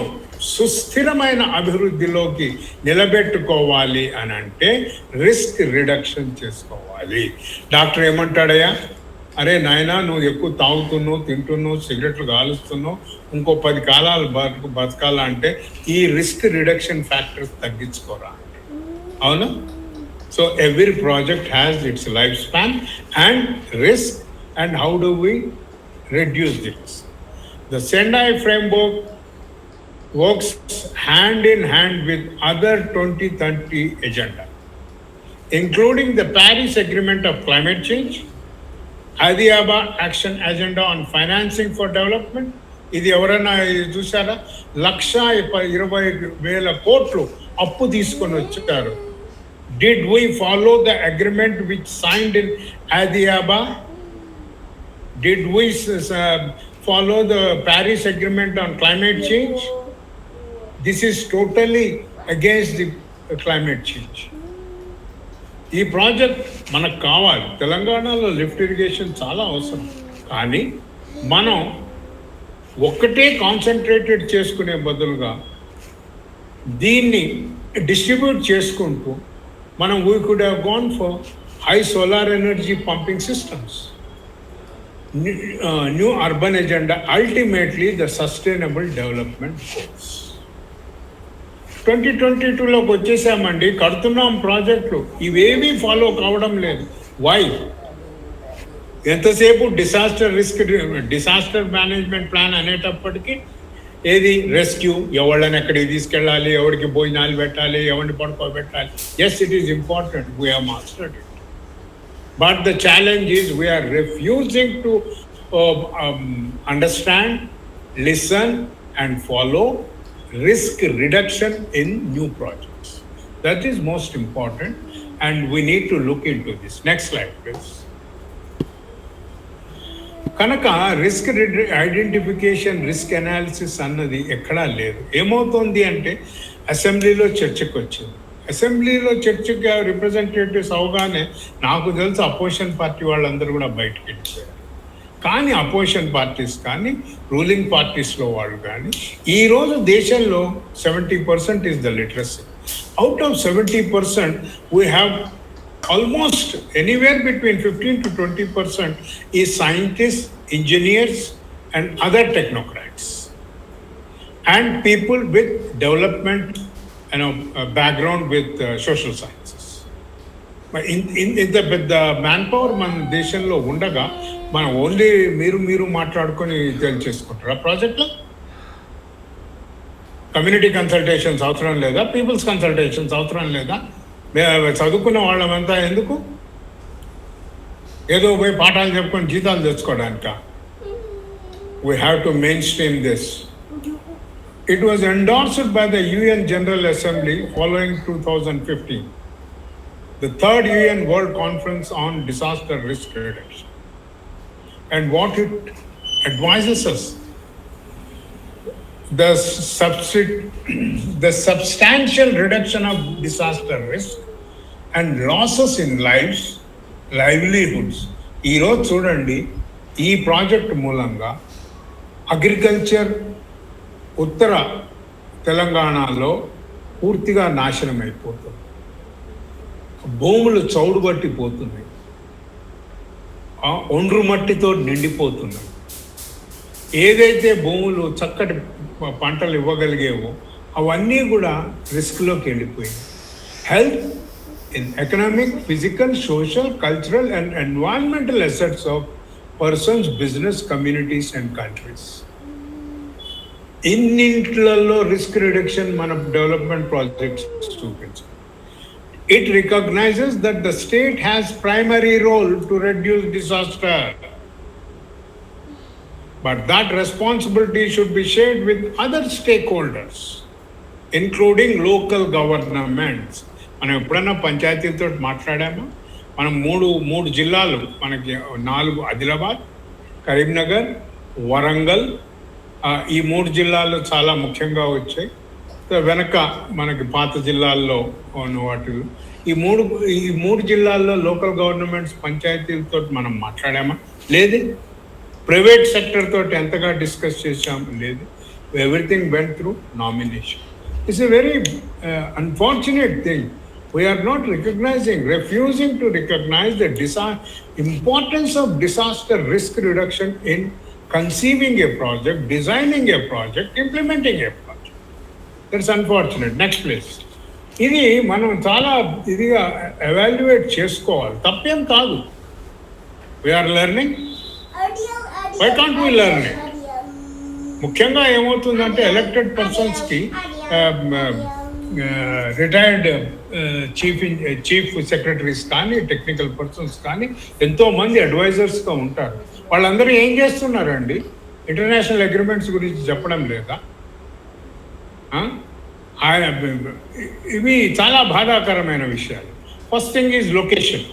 సుస్థిరమైన అభివృద్ధిలోకి నిలబెట్టుకోవాలి అని అంటే రిస్క్ రిడక్షన్ చేసుకోవాలి. డాక్టర్ ఏమంటాడయ్యా, అరే నాయనా నువ్వు ఎక్కువ తాగుతున్నావు, తింటున్నావు, సిగరెట్లు కాలుస్తున్నావు, ఇంకో 10 కాలాలు బతకాలంటే ఈ రిస్క్ రిడక్షన్ ఫ్యాక్టర్స్ తగ్గించుకోరా. అవునా? So every project has its lifespan and risk, and how do we reduce this? The Sendai framework works hand in hand with other 2030 agenda, including the Paris Agreement of Climate Change, Adiaba Action Agenda on Financing for Development. ఇది ఎవరైనా చూసారా? 1,20,000 కోట్లు అప్పు తీసుకొని వచ్చారు. Did we follow the agreement which signed in Addis Ababa? Did we follow the Paris Agreement on climate change? This is totally against the climate change. ఈ project మనకు కావాలి. తెలంగాణలో లిఫ్ట్ ఇరిగేషన్ చాలా అవసరం, కానీ మనం ఒక్కటే కాన్సన్ట్రేటెడ్ చేసుకునే బదులుగా దీన్ని డిస్ట్రిబ్యూట్ చేసుకుంటూ మనం we could have gone for high solar energy pumping systems, new urban agenda, ultimately the sustainable development goals. 2022లోకి వచ్చేసామండి, కడుతున్నాం ప్రాజెక్టులు, ఇవేమీ ఫాలో కావడం లేదు. వై? ఎంతసేపు డిసాస్టర్ మేనేజ్మెంట్ ప్లాన్ అనేటప్పటికీ ఏది రెస్క్యూ, ఎవళ్ళని ఎక్కడికి తీసుకెళ్ళాలి, ఎవరికి భోజనాలు పెట్టాలి, ఎవరిని పడుకోబెట్టాలి. Yes, it is important, we have mastered it. But the challenge is we're refusing to understand, listen and follow risk reduction in new projects. That is most important, and we need to look into this. Next slide, please. కనుక risk identification, risk analysis అన్నది ఎక్కడా లేదు. ఏమవుతుంది అంటే అసెంబ్లీలో చర్చకు వచ్చింది. అసెంబ్లీలో చర్చగా రిప్రజెంటేటివ్స్ అవగానే నాకు తెలిసి అపోజిషన్ పార్టీ వాళ్ళందరూ కూడా బయటకు వెళ్ళిపోయారు. కానీ అపోజిషన్ పార్టీస్ కానీ రూలింగ్ పార్టీస్లో వాళ్ళు కానీ ఈరోజు దేశంలో 70% is the literacy. Out of 70% we have almost anywhere between 15 to 20% is scientists, engineers and other technocrats and people with development background with social sciences. The manpower మన దేశంలో ఉండగా మనం ఓన్లీ మీరు మాట్లాడుకొని తెలియచేసుకుంటారు. ఆ ప్రాజెక్ట్లో కమ్యూనిటీ కన్సల్టేషన్స్ అవసరం లేదా? పీపుల్స్ కన్సల్టేషన్స్ అవసరం లేదా? చదువుకున్న వాళ్ళమంతా ఎందుకు ఏదో పోయి పాఠాలు చెప్పుకొని జీతాలు తెచ్చుకోవడానిక? We have to mainstream this. It was endorsed by the UN General Assembly following 2015, the third UN World Conference on Disaster Risk Reduction. And what it advises us, the substantial reduction of disaster risk and losses in livelihoods. ఈరోజు చూడండి, ఈ project మూలంగా agriculture ఉత్తర తెలంగాణలో పూర్తిగా నాశనం అయిపోతుంది. భూములు చౌడుబట్టిపోతున్నాయి, ఒండ్రు మట్టితో నిండిపోతున్నాయి. ఏదైతే భూములు చక్కటి పంటలు ఇవ్వగలిగేవో అవన్నీ కూడా రిస్క్లోకి వెళ్ళిపోయాయి. Health, economic, physical, social, cultural and environmental assets of persons, business, communities and countries. ఇన్నింట్లలో రిస్క్ రిడక్షన్ మన డెవలప్మెంట్ ప్రాజెక్ట్స్ చూపించాలి. It recognizes that the state has primary role to reduce disaster, but that responsibility should be shared with other stakeholders, including local governments. మనం ఎప్పుడన్నా పంచాయతీలతో మాట్లాడామా? మనం మూడు జిల్లాలు, మనకి 4, ఆదిలాబాద్, కరీంనగర్, వరంగల్, ఈ 3 జిల్లాలు చాలా ముఖ్యంగా వచ్చాయి. వెనక మనకి పాత జిల్లాల్లో ఉన్న వాటిలో ఈ మూడు జిల్లాల్లో లోకల్ గవర్నమెంట్స్, పంచాయతీలతో మనం మాట్లాడామా? లేదు. ప్రైవేట్ సెక్టర్ తోటి ఎంతగా డిస్కస్ చేసాము? లేదు. Everything went through nomination. It's a very unfortunate thing. We are not refusing to recognize the importance of disaster risk reduction in conceiving a project, designing a project, implementing a project. That's unfortunate. Next please. ఇది మనం చాలా ఇదిగా evaluate చేసుకోవాలి. తప్పేం కాదు. We are learning. Why can't we learn it? ముఖ్యంగా ఏమవుతుందంటే elected పర్సన్స్కి రిటైర్డ్ చీఫ్ సెక్రటరీస్ కానీ, టెక్నికల్ పర్సన్స్ కానీ ఎంతోమంది అడ్వైజర్స్గా ఉంటారు. వాళ్ళందరూ ఏం చేస్తున్నారండి? ఇంటర్నేషనల్ అగ్రిమెంట్స్ గురించి చెప్పడం లేదా? ఇవి చాలా బాధాకరమైన విషయాలు. First thing is location.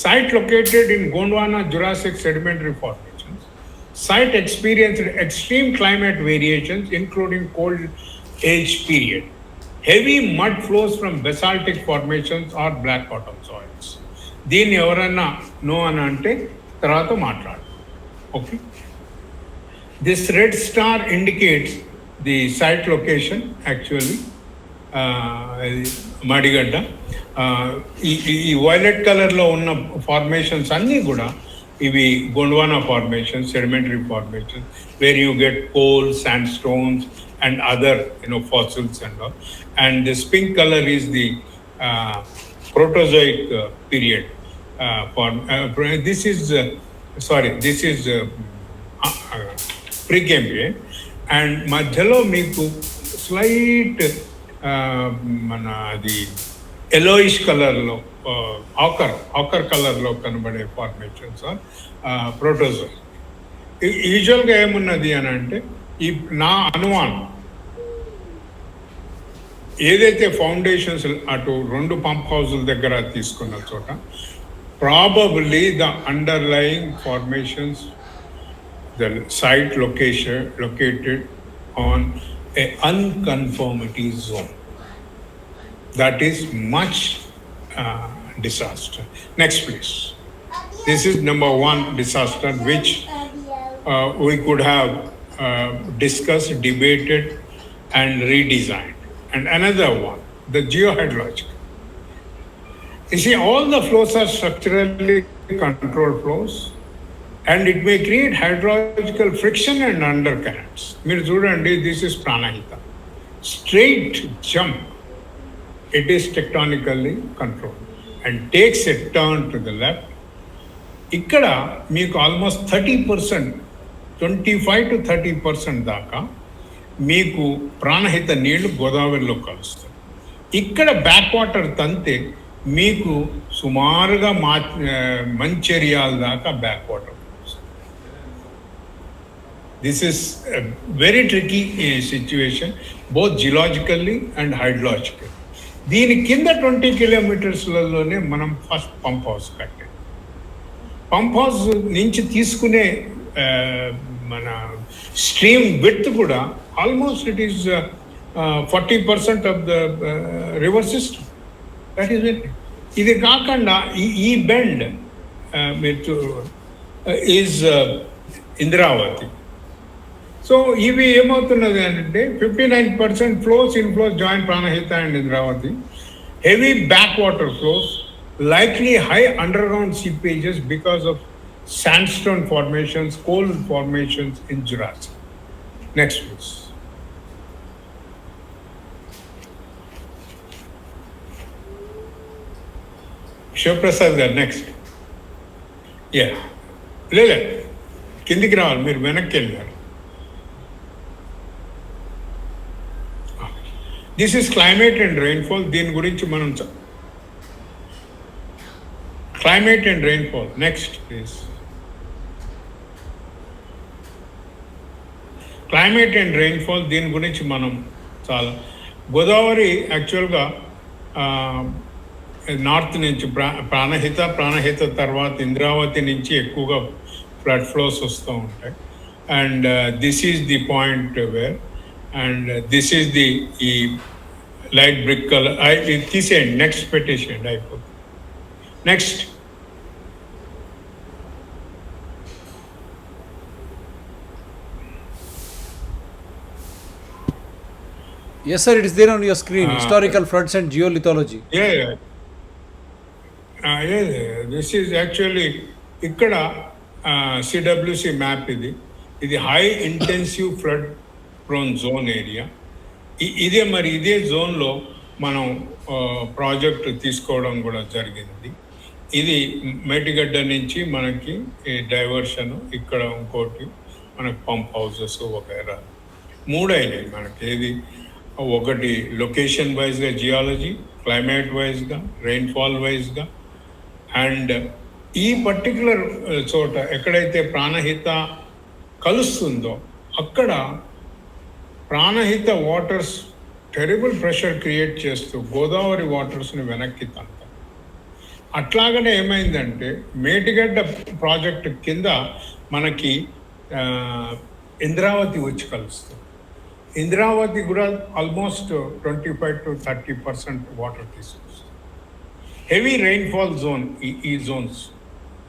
Site located in Gondwana Jurassic sedimentary formations. Site experienced extreme climate variations, including cold age period. Heavy mud flows from basaltic formations or black bottom soils. దీన్ని ఎవరన్నా no అని అంటే తర్వాత మాట్లాడు. Okay. This red star indicates the site location actually. మడిగడ్డ. ఈ violet కలర్లో ఉన్న formations అన్నీ కూడా ఇవి Gondwana formation, sedimentary formation, where you get coal, sand stones and other fossils and all. And this pink color is the Proterozoic period. This is Precambrian. And మధ్యలో మీకు slight మన అది ఎలోయిష్ కలర్లో, ఆకర్ కలర్లో కనబడే ఫార్మేషన్స్ ఆర్ ప్రోటోజోయిక్. యూజువల్గా ఏమున్నది అని అంటే, ఈ నా అనుమానం ఏదైతే ఫౌండేషన్స్ అటు 2 పంప్ హౌజుల దగ్గర తీసుకున్న చోట probably the underlying formations, the site located on a unconformity zone. That is much disaster. Next please. This is number 1 disaster which we could have discussed, debated and redesigned. And another one, the geohydrological. You see, all the flows are structurally controlled flows, and it may create hydrological friction and undercurrents. Meer chudandi, this is pranahita. Straight jump, it is tectonically controlled and takes a turn to the left. Ikkada meeku almost 30%, 25 to 30% దాకా మీకు ప్రాణహిత నీళ్లు గోదావరిలో కలుస్తాయి. ఇక్కడ back water తంతే మీకు సుమారుగా మంచిర్యాల దాకా back water. This is very tricky situation, both geologically and hydrological. దీని కింద 20 కిలోమీటర్స్లలోనే మనం ఫస్ట్ పంప్ హౌస్ కట్టాం. పంప్ హౌస్ నుంచి తీసుకునే మన స్ట్రీమ్ విడ్త్ కూడా almost it is 40% of the river system. That is it. ఇది కాకుండా ఈ బెండ్ మీరు ఈజ్ ఇంద్రావతి. సో ఇవి ఏమవుతున్నది అంటే 59% flows inflows join Pranahita and Indravati. Heavy back water flows, likely high underground seepages because of sandstone formations, coal formations in Jurassic. Next please. Shivprasad garu next. Yeah. Lele kindiki raవాలి, మీరు వెనక్కి వెళ్ళారు. This is climate and rainfall. దీని గురించి మనం climate and rainfall. Next please. Climate and rainfall దీని గురించి మనం చాలా గోదావరి యాక్చువల్గా నార్త్ నుంచి ప్రాణహిత తర్వాత ఇంద్రావతి నుంచి ఎక్కువగా ఫ్లడ్ ఫ్లోస్ వస్తూ ఉంటాయి. And this is the point where, and this is the ఈ లైట్ బ్రిక్ కలర్ తీసేయండి. నెక్స్ట్ పెట్టేసేయండి, అయిపోతుంది. Next. Yes, sir, it is there on your screen. Historical floods and geolithology. Yeah. This is actually ఇక్కడ CWC map. ఇది high intensive flood prone zone area. ఇదే జోన్లో మనం project తీసుకోవడం కూడా జరిగింది. ఇది మేడిగడ్డ నుంచి మనకి డైవర్షన్, ఇక్కడ ఇంకోటి మనకి పంప్ హౌసెస్ వగైరా 3 అయినాయి మనకి. ఏది ఒకటి లొకేషన్ వైజ్గా జియాలజీ, క్లైమేట్ వైజ్గా, రెయిన్ఫాల్ వైజ్గా. అండ్ ఈ పర్టికులర్ చోట ఎక్కడైతే ప్రాణహిత కలుస్తుందో అక్కడ Pranahita waters terrible pressure create చేస్తూ గోదావరి వాటర్స్ని వెనక్కి తంతాయి. అట్లాగనే ఏమైందంటే మేడిగడ్డ ప్రాజెక్ట్ కింద మనకి ఇంద్రావతి వచ్చి కలుస్తుంది. ఇంద్రావతి కూడా ఆల్మోస్ట్ 25 to 30% వాటర్ తీసుకొస్తుంది. హెవీ రెయిన్ఫాల్ జోన్ ఈ జోన్స్.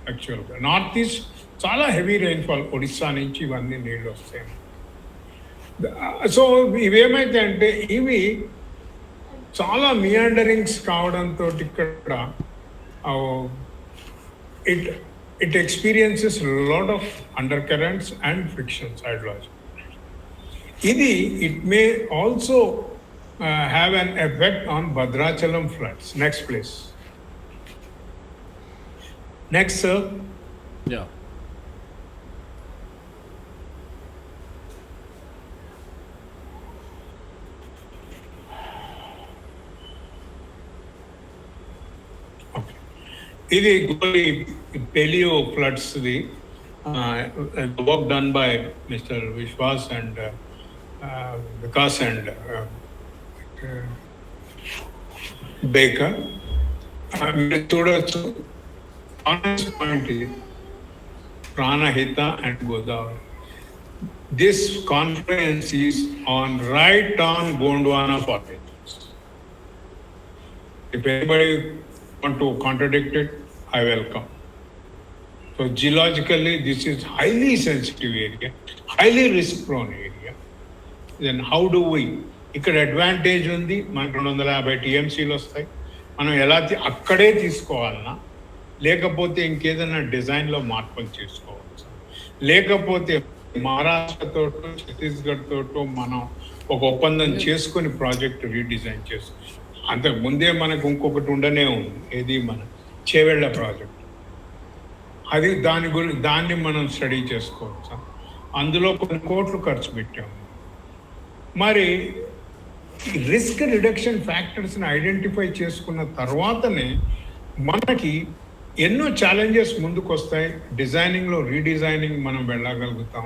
యాక్చువల్గా నార్త్ ఈస్ట్ చాలా హెవీ రెయిన్ఫాల్, ఒడిస్సా నుంచి ఇవన్నీ నీళ్ళు వస్తాయి. సో ఇవేమైతే అంటే ఇవి చాలా మియాండరింగ్స్ కావడంతో ఇక్కడ it experiences lot of under currents and frictions hydrology. It may also have an effect on Bhadrachalam floods. Next please. Next sir. Yeah. Okay. This is paleo floods. The work done by Mr. Vishwas and Vikas and Baker. చూడొచ్చు. Honest point is Pranahita and Godavari. This conference is right on Gondwana formations. If anybody want to contradict it, I welcome. So geologically, this is highly sensitive area, highly risk-prone area. Then how do we? ఇక్కడ advantage ఉంది, మనకు 250 TMCలు వస్తాయి. మనం ఎలా అక్కడే తీసుకోవాలన్నా, లేకపోతే ఇంకేదైనా డిజైన్లో మార్పులు చేసుకోవచ్చు, లేకపోతే మహారాష్ట్రతో ఛత్తీస్గఢ్తో మనం ఒక ఒప్పందం చేసుకొని ప్రాజెక్ట్ రీడిజైన్ చేసుకోవచ్చు. అంతకుముందే మనకు ఇంకొకటి ఉండనే ఉంది, ఏది మన చేవెళ్ళ ప్రాజెక్ట్. అది దాన్ని మనం స్టడీ చేసుకోవచ్చు. అందులో కొన్ని కోట్లు ఖర్చు పెట్టాము. మరి రిస్క్ రిడక్షన్ ఫ్యాక్టర్స్ని ఐడెంటిఫై చేసుకున్న తర్వాతనే మనకి ఎన్నో ఛాలెంజెస్ ముందుకు వస్తాయి. డిజైనింగ్లో రీడిజైనింగ్ మనం వెళ్ళగలుగుతాం.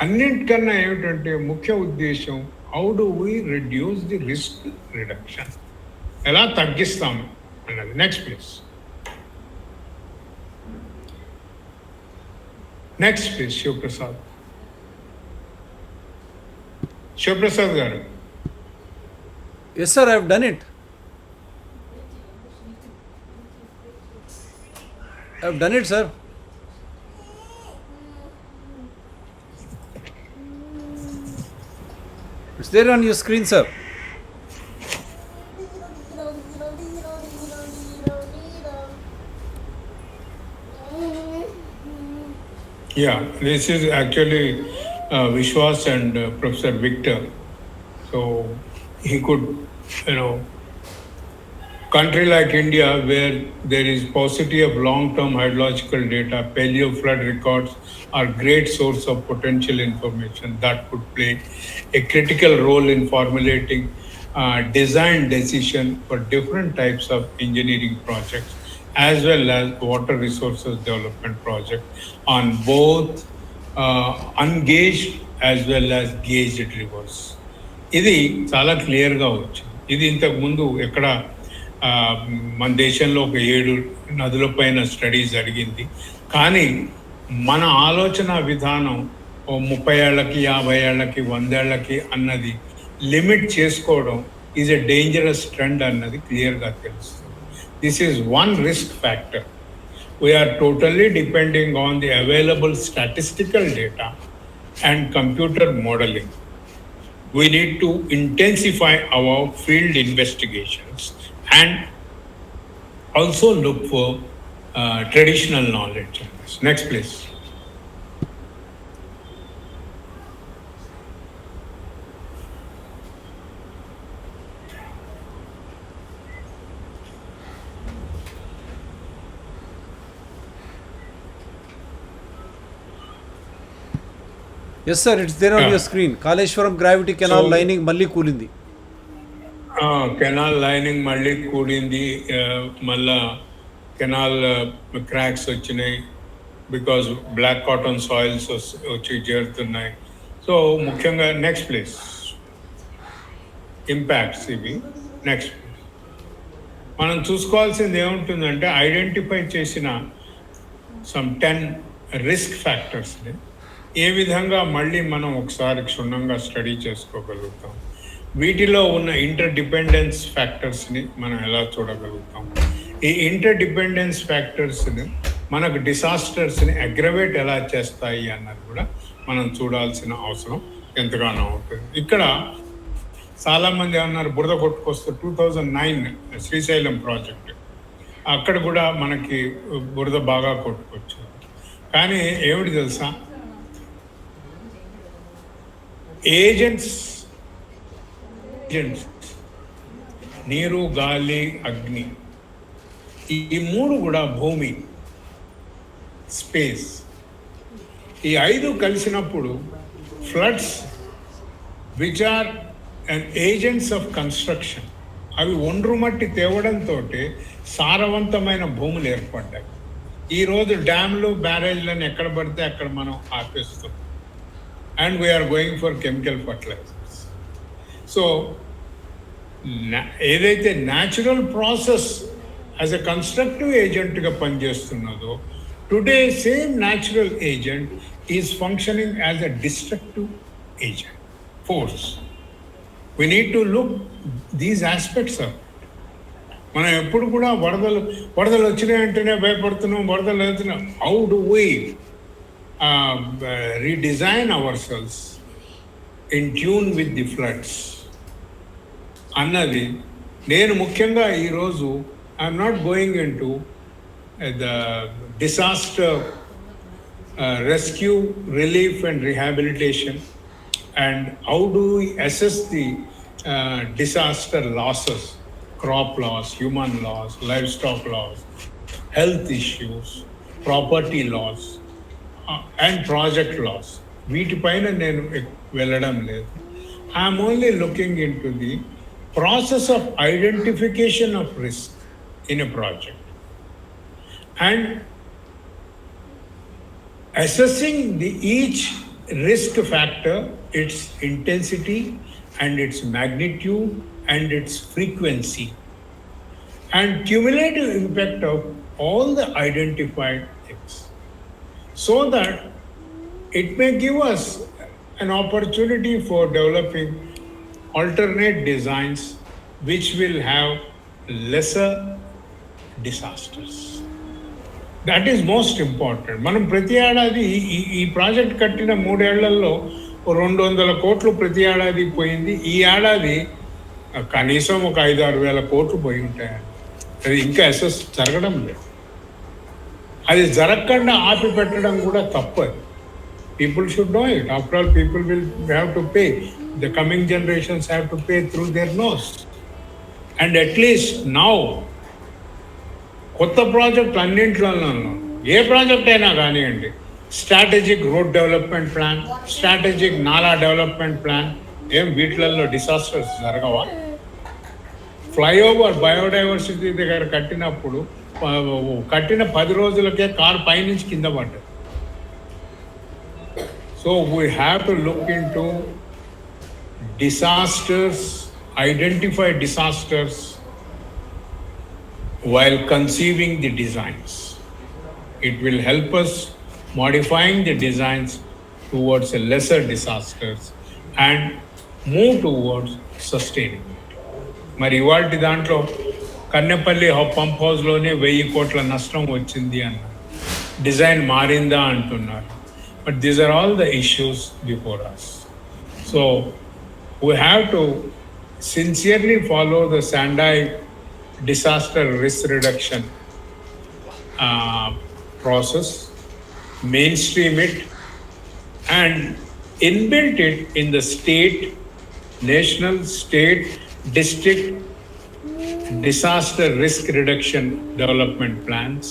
అన్నింటికన్నా ఏమిటంటే ముఖ్య ఉద్దేశం, how do we reduce the risk reduction, ఎలా తగ్గిస్తాం అన్నది. Next please. Next please Shivaprasad. Shivaprasad garu. Yes, sir, I have done it. I have done it, sir. It's there on your screen, sir. Yeah, this is actually Vishwas and Professor Victor. So he could, country like India, where there is paucity of long-term hydrological data, paleo flood records are great source of potential information that could play a critical role in formulating design decision for different types of engineering projects, as well as water resources development project on both ungauged as well as gauged rivers. ఇది చాలా క్లియర్గా వచ్చింది. ఇది ఇంతకు ముందు ఎక్కడ మన దేశంలో ఒక 7 నదుల పైన స్టడీ జరిగింది. కానీ మన ఆలోచన విధానం 30 ఏళ్ళకి 50 ఏళ్ళకి 100 ఏళ్ళకి అన్నది లిమిట్ చేసుకోవడం ఈజ్ ఎ డేంజరస్ ట్రెండ్ అన్నది క్లియర్గా తెలుస్తుంది. This is one risk factor. We are totally depending on the available statistical data and computer modelling. We need to intensify our field investigations and also look for traditional knowledge. Next, please. Yes, sir, it's there on your screen. Kaleswaram gravity canal lining మళ్ళీ కూలింది. Canal lining మళ్ళీ కూడింది. మళ్ళా canal cracks వచ్చినాయి because black cotton soils వచ్చి చేరుతున్నాయి. So ముఖ్యంగా next place impacts ఇవి. Next మనం చూసుకోవాల్సింది ఏముంటుందంటే ఐడెంటిఫై చేసిన సమ్ 10 రిస్క్ ఫ్యాక్టర్స్ని ఏ విధంగా మళ్ళీ మనం ఒకసారి క్షుణ్ణంగా స్టడీ చేసుకోగలుగుతాం, వీటిలో ఉన్న ఇంటర్ డిపెండెన్స్ ఫ్యాక్టర్స్ని మనం ఎలా చూడగలుగుతాం, ఈ ఇంటర్ డిపెండెన్స్ ఫ్యాక్టర్స్ని మనకు డిసాస్టర్స్ని అగ్రవేట్ ఎలా చేస్తాయి అన్నది కూడా మనం చూడాల్సిన అవసరం ఎంతగానో ఉంటుంది. ఇక్కడ చాలామంది అన్నారు బురద కొట్టుకొస్తే 2009 శ్రీశైలం ప్రాజెక్ట్, అక్కడ కూడా మనకి బురద బాగా కొట్టుకొచ్చింది. కానీ ఏమిటి తెలుసా, ఏజెంట్స్ నీరు, గాలి, అగ్ని, ఈ 3 కూడా భూమి, స్పేస్, ఈ 5 కలిసినప్పుడు floods which are and agents of construction, అవి ఒండ్రు మట్టి తేవడంతో సారవంతమైన భూములు ఏర్పడ్డాయి. ఈరోజు డ్యామ్లు, బ్యారేజ్లను ఎక్కడ పడితే అక్కడ మనం ఆపేస్తాం. And we are going for chemical fertilizers. So, ఏదైతే natural process as a constructive ఏజెంట్గా పనిచేస్తున్నదో, today same natural agent is functioning as a destructive agent force. We need to look these aspects of. మనం ఎప్పుడు కూడా వరదలు వచ్చినాయంటేనే భయపడుతున్నాం, వరదలు వెళ్తున్నాం. How do we redesign ourselves in tune with the floods అన్నది నేను ముఖ్యంగా ఈరోజు I'm not going into the disaster rescue, relief and rehabilitation and how do we assess the disaster losses, crop loss, human loss, livestock loss, health issues, property loss and project loss. వీటిపైన నేను వెళ్ళడం లేదు. I'm only looking into the process of identification of risk in a project and assessing the each risk factor, its intensity and its magnitude and its frequency and cumulative impact of all the identified things, so that it may give us an opportunity for developing alternate designs which will have lesser disasters. That is most important. మనం ప్రతి ఏడాది ఈ project కట్టిన 3 ఏళ్లలో 200 కోట్లు ప్రతి ఏడాది పోయింది. ఈ ఏడాది కనీసం ఒక 5-6 వేల కోట్లు పోయి ఉంటాయండి. అది ఇంకా అసెస్ జరగడం లేదు. అది జరగకుండా ఆపి పెట్టడం కూడా తప్పదు. People should know it. After all people will have to pay. The coming generations have to pay through their nose. And at least now కొత్త ప్రాజెక్ట్ అన్నింటిలోనూ ఏ ప్రాజెక్ట్ అయినా కానివ్వండి, strategic road development plan, strategic nala development plan, ఏం వీటిలలో disasters జరగవా? Flyover biodiversity దగ్గర కట్టినప్పుడు కట్టిన 10 రోజులకే కార్ పైనుంచి కింద పడ్డది. So we have to look into disasters, identify disasters while conceiving the designs. It will help us modifying the designs towards a lesser disasters and move towards sustainability. మరి ఇవాల్టి దాంట్లో కన్నెపల్లి పంప్ హౌస్లోనే 1000 కోట్ల నష్టం వచ్చింది అన్నారు. డిజైన్ మారిందా అంటున్నారు. But these are all the issues before us. So we have to sincerely follow the Sendai disaster risk reduction process, mainstream it, and inbuilt it in the state, national, state, district disaster risk reduction development plans,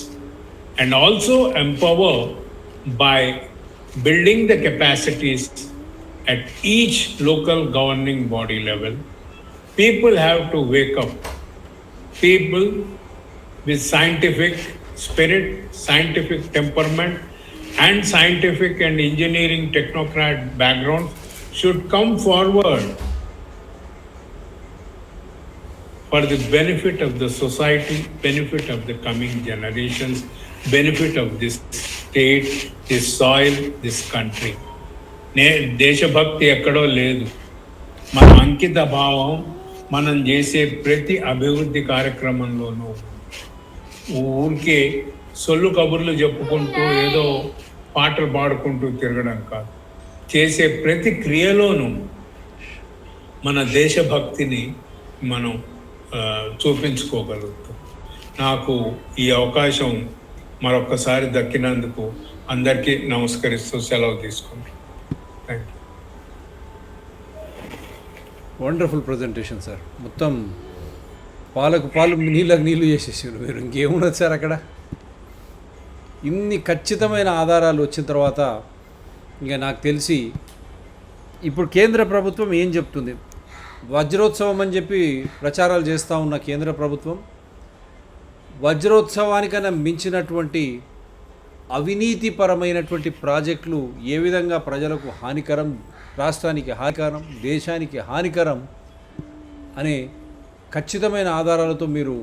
and also empower by building the capacities at each local governing body level. People have to wake up. People with scientific spirit, scientific temperament, and scientific and engineering technocrat background should come forward for the benefit of the society, benefit of the coming generations, benefit of this state, this soil, this country. దేశభక్తి ఎక్కడో లేదు. మన అంకిత భావం మనం చేసే ప్రతి అభివృద్ధి కార్యక్రమంలోనూ ఊరికే సొల్లు కబుర్లు చెప్పుకుంటూ ఏదో పాటలు పాడుకుంటూ తిరగడం కాదు. చేసే ప్రతి క్రియలోనూ మన దేశభక్తిని మనం చూపించుకోగలుగుతాం. నాకు ఈ అవకాశం మరొకసారి దక్కినందుకు అందరికీ నమస్కరిస్తూ సెలవు తీసుకుంటాం. Wonderful presentation sir. మొత్తం పాలకు పాలు నీళ్ళకు నీళ్ళు చేసేసారు మీరు. ఇంకేమున్నది సార్ అక్కడ? ఇన్ని ఖచ్చితమైన ఆధారాలు వచ్చిన తర్వాత ఇంకా నాకు తెలిసి ఇప్పుడు కేంద్ర ప్రభుత్వం ఏం చెప్తుంది? వజ్రోత్సవం అని చెప్పి ప్రచారాలు చేస్తూ ఉన్న కేంద్ర ప్రభుత్వం వజ్రోత్సవానికన్నా మించినటువంటి అవినీతిపరమైనటువంటి ప్రాజెక్టులు ఏ విధంగా ప్రజలకు హానికరం, రాష్ట్రానికి హానికరం, దేశానికి హానికరం అనే ఖచ్చితమైన ఆధారాలతో మీరు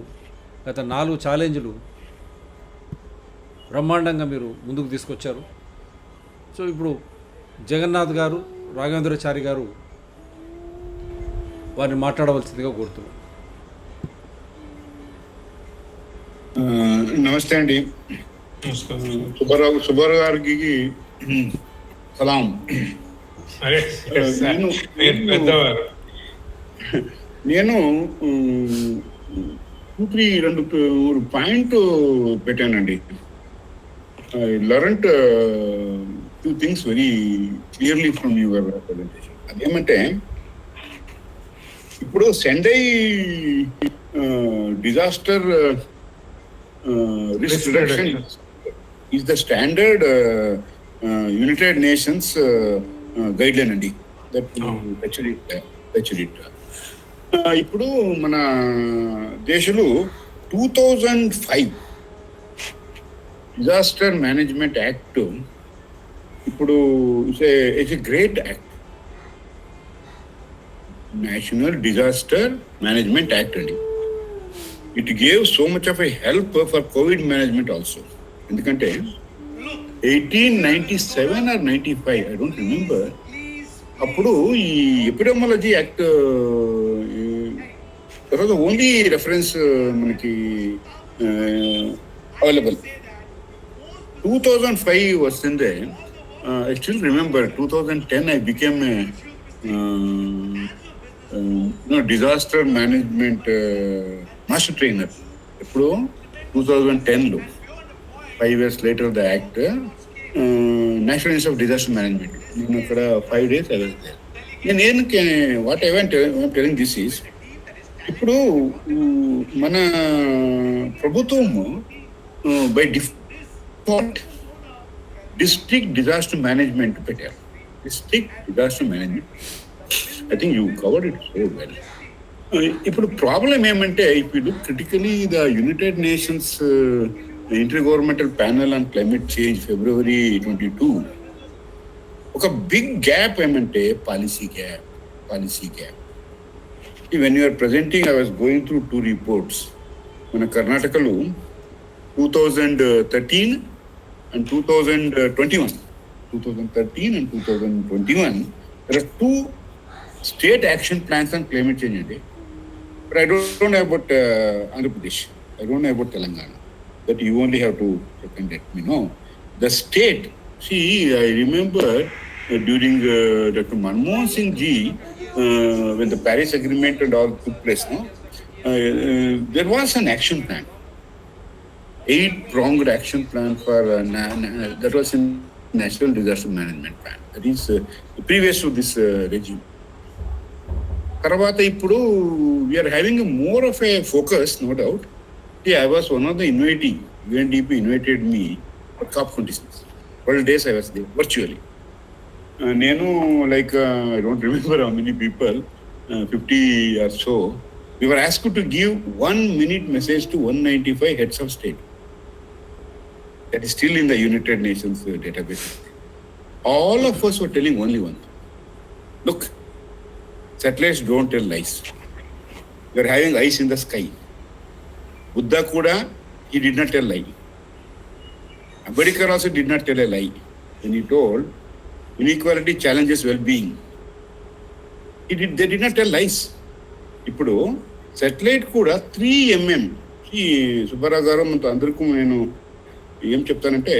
గత 4 ఛాలెంజ్లు బ్రహ్మాండంగా మీరు ముందుకు తీసుకొచ్చారు. సో ఇప్పుడు జగన్నాథ్ గారు, రాఘవేంద్రాచారి గారు వారిని మాట్లాడవలసిందిగా కోరుతున్నాను. నమస్తే అండి. సుబ్బారావు గారికి సలాం. నేను 2-3 పాయింట్ పెట్టానండి. I learned few things very clearly from your presentation. అదేమంటే ఇప్పుడు Sendai disaster risk reduction is the standard United Nations guideline అండి. ఇప్పుడు మన దేశంలో 2005 డిజాస్టర్ మేనేజ్మెంట్ యాక్ట్ ఇప్పుడు it's a great act. National disaster management act అండి. It gave so much of a help for Covid management also. ఎందుకంటే 1897 or 95, I don't remember, అప్పుడు ఈ epidemiology act only reference మనకి available. 2005 వస్తుందే. I still remember 2010 I became a disaster management master trainer. ఎప్పుడు 2010లో 5 years later the act National Institute of Disaster Management. నేను అక్కడ 5 days I was there. నేను what I want telling this is, ఇప్పుడు మన ప్రభుత్వము by default district disaster management పెట్టారు. District disaster management, I think you covered it so well. ఇప్పుడు problem ఏమంటే, ఇప్పుడు look critically the United Nations intergovernmental panel on climate change February 22 ఒక big gap ఏమంటే policy gap. When you are presenting, I was going through 2 reports. మన కర్ణాటకలో 2013 and 2021. 2013 and 2021, there are 2 state action plans on climate change. But I don't know about Andhra Pradesh. I don't know about Telangana. That you only have to check and let me know. The state, see, I remember during Dr. Manmohan Singh ji, when the Paris Agreement and all took place, there was an action plan, 8-pronged action plan for that was in National Disaster Management Plan. That is previous to this regime. Tarvata ippudu we are having more of a focus, no doubt. See, I was one of the invitee. UNDP invited me for COP26. 12 days I was there virtually. Nenu like I don't remember how many people, 50 or so. We were asked to give 1-minute message to 195 heads of state. That is still in the United Nations database. All of us were telling only one thing. Look, satellites don't tell lies. We are having ice in the sky. Buddha kuda, he did not tell lie. Ambedkar also did not tell a lie when he told inequality challenges well-being. They did not tell lies. ఇప్పుడు satellite కూడా 3 mm. ఈ సుబ్బారావు గారు మనతో అందరికీ నేను ఏం చెప్తానంటే,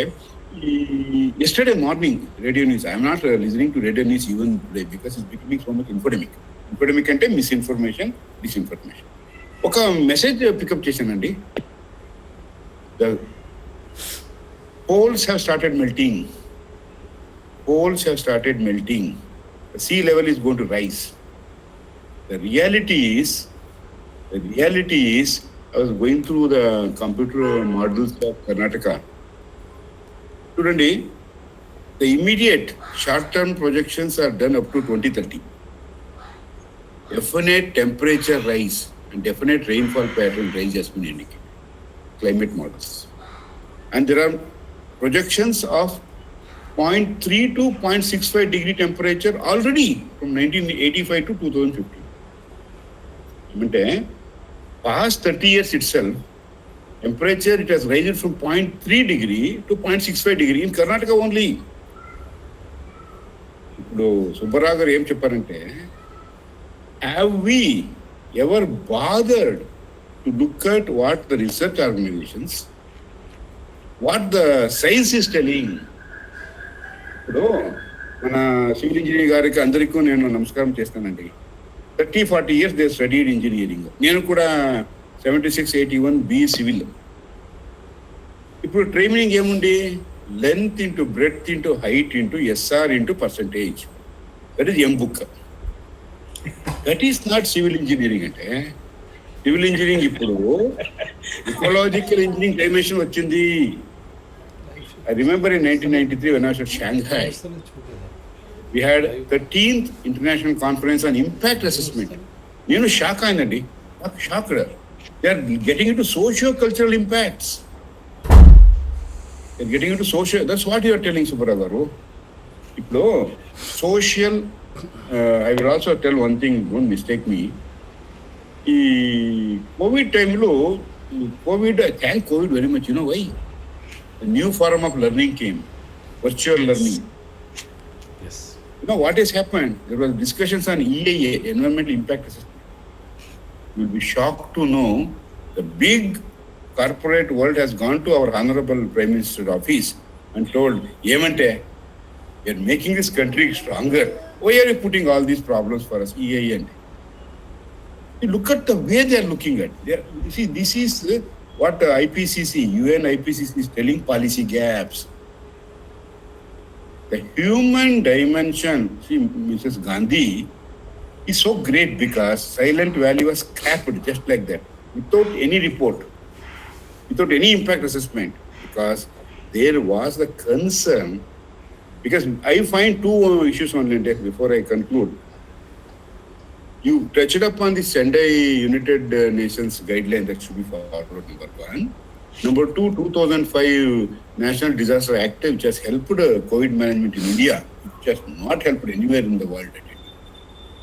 yesterday morning radio news, I'm not listening to radio news even today because it's becoming so much infodemic అంటే మిస్ఇన్ఫర్మేషన్, డిస్ఇన్ఫర్మేషన్. ఒక మెసేజ్ పికప్ చేశానండి. The poles have started melting. The sea level is going to rise. The reality is, I was going through the computer models of Karnataka. Today, the immediate short-term projections are done up to 2030. Definite temperature rise and definite rainfall pattern rise has been indicated. Climate models. And there are projections of 0.3 to 0.65 degree temperature already from 1985 to 2050. అంటే past 30 years itself, temperature it has risen from 0.3 degree to 0.65 degree in Karnataka only. ఇప్పుడు సుబ్బారావు గారు ఏం చెప్పారంటే, have we ever bothered to look at what the research organizations, what the science is telling? ఇప్పుడు మన civil engineering గారికి అందరికీ నేను నమస్కారం చేస్తానండి. 30-40 years they studied engineering. నేను కూడా 76-81 BE సివిల్. ఇప్పుడు ట్రైనింగ్ ఏముంది? Length into breadth into height into SR into percentage. That is M-book. That is not civil engineering. అంటే సివిల్ ఇంజనీరింగ్ ఇప్పుడు ఇకోలాజికల్ ఇంజనీరింగ్ డైమెన్షన్ వచ్చింది. I remember in 1993 when I was at Shanghai, we had 13th International Conference on Impact Assessment. నేను shock అయినండి, shock. They are getting into socio-cultural impacts. They are getting into social, that's what you are telling Subbarao garu. ఇప్పుడు social, I will also tell one thing, don't mistake me. ఈ Covid టైంలో, I thank COVID very much. You know why? A new form of learning came, virtual learning. Yes. You know what has happened? There was discussions on EIA, environmental impact assessment. You will be shocked to know the big corporate world has gone to our honorable Prime Minister's office and told, Yemante, we are making this country stronger. Why are you putting all these problems for us, EIA? You look at the way they are looking at. You see, this is what IPCC, UN IPCC is telling policy gaps. The human dimension, see, Mrs. Gandhi is so great because Silent Valley was scrapped just like that, without any report, without any impact assessment, because there was the concern. Because I find two issues only before I conclude. You touched upon the Sendai United Nations guideline that should be followed, number one. Number two, 2005 National Disaster Act, which has helped COVID management in India, which has not helped anywhere in the world.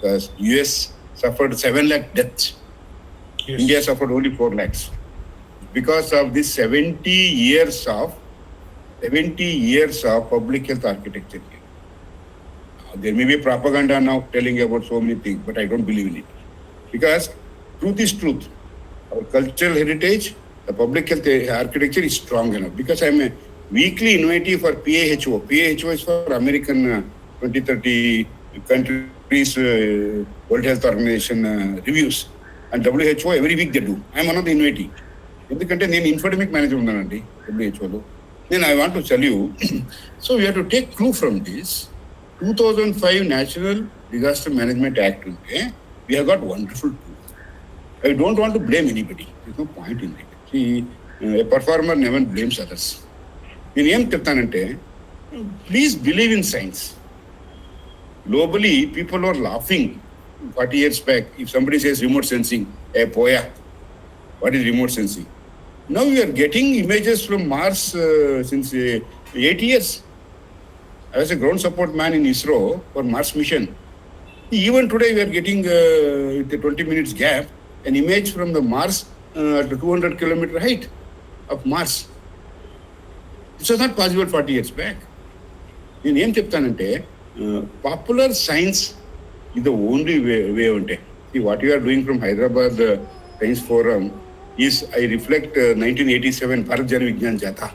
Because US suffered 7 lakh deaths. Yes. India suffered only 4 lakhs. Because of this 70 years of public health architecture. There may be propaganda now telling about so many things, but I don't believe in it. Because truth is truth. Our cultural heritage, the public health architecture is strong enough. Because I'm a weekly invitee for PAHO. PAHO is for American 2030 countries World Health Organization reviews. And WHO every week they do. I'm one of the invitee. ఎందుకంటే నేను ఇన్ఫోడమిక్ manager ఉన్నానండి WHOలో. Then I want to tell you, so we have to take clue from this. 2005 National Disaster Management Act, okay? We have got wonderful tools. I don't want to blame anybody. There's no point in it. See, a performer never blames others. నేను ఏం చెప్తానంటే, please believe in science. Globally, people are laughing 40 years back. If somebody says remote sensing, hey, poya, what is remote sensing? Now we are getting images from Mars since 8 years. I was a ground support man in ISRO for Mars mission. Even today we are getting, with a 20 minutes gap, an image from the Mars at the 200 kilometer height of Mars. This was not possible 40 years back. In ఏం చెప్తానంటే, popular science is the only way ఉంటే. See, what you are doing from Hyderabad Science Forum is, I reflect 1987 Bharat Jan Vigyan Jatha.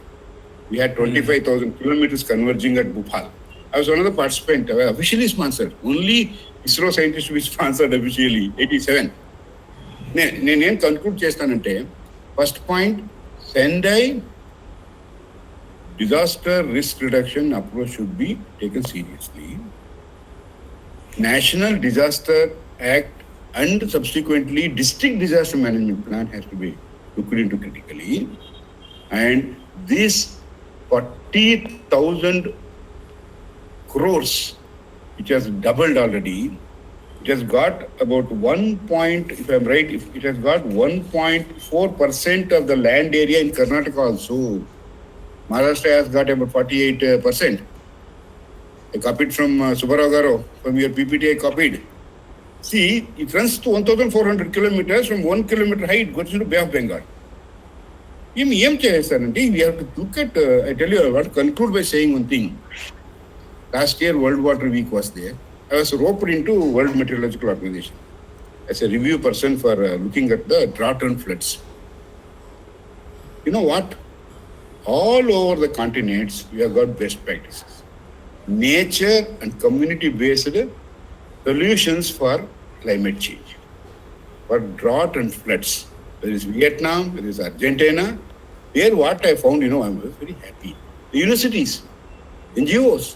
We had 25,000 kilometers converging at Bhopal. I was one of the participants, officially sponsored. Only ISRO scientists to be sponsored officially, 87. నేను conclude చేస్తానంటే, first point, Sendai disaster risk reduction approach should be taken seriously. National Disaster Act and subsequently district disaster management plan has to be looked into critically. And this 40,000 crores, which has doubled already, it has got about if I'm right, it has got 1.4% of the land area in Karnataka also. Maharashtra has got about 48%. I copied from Subbarao Garu, from your PPT I copied. See, it runs to 1,400 kilometers from 1 kilometer height, goes into Bay of Bengal. ఏం చేస్తానంటే, we have to look at, I tell you, I want to conclude by saying one thing. Last year, World Water Week was there. I was roped into World Meteorological Organization as a review person for looking at the drought and floods. You know what? All over the continents, we have got best practices. Nature and community-based solutions for climate change, for drought and floods. There is Vietnam, there is Argentina. There what I found, I was very happy. The universities, NGOs,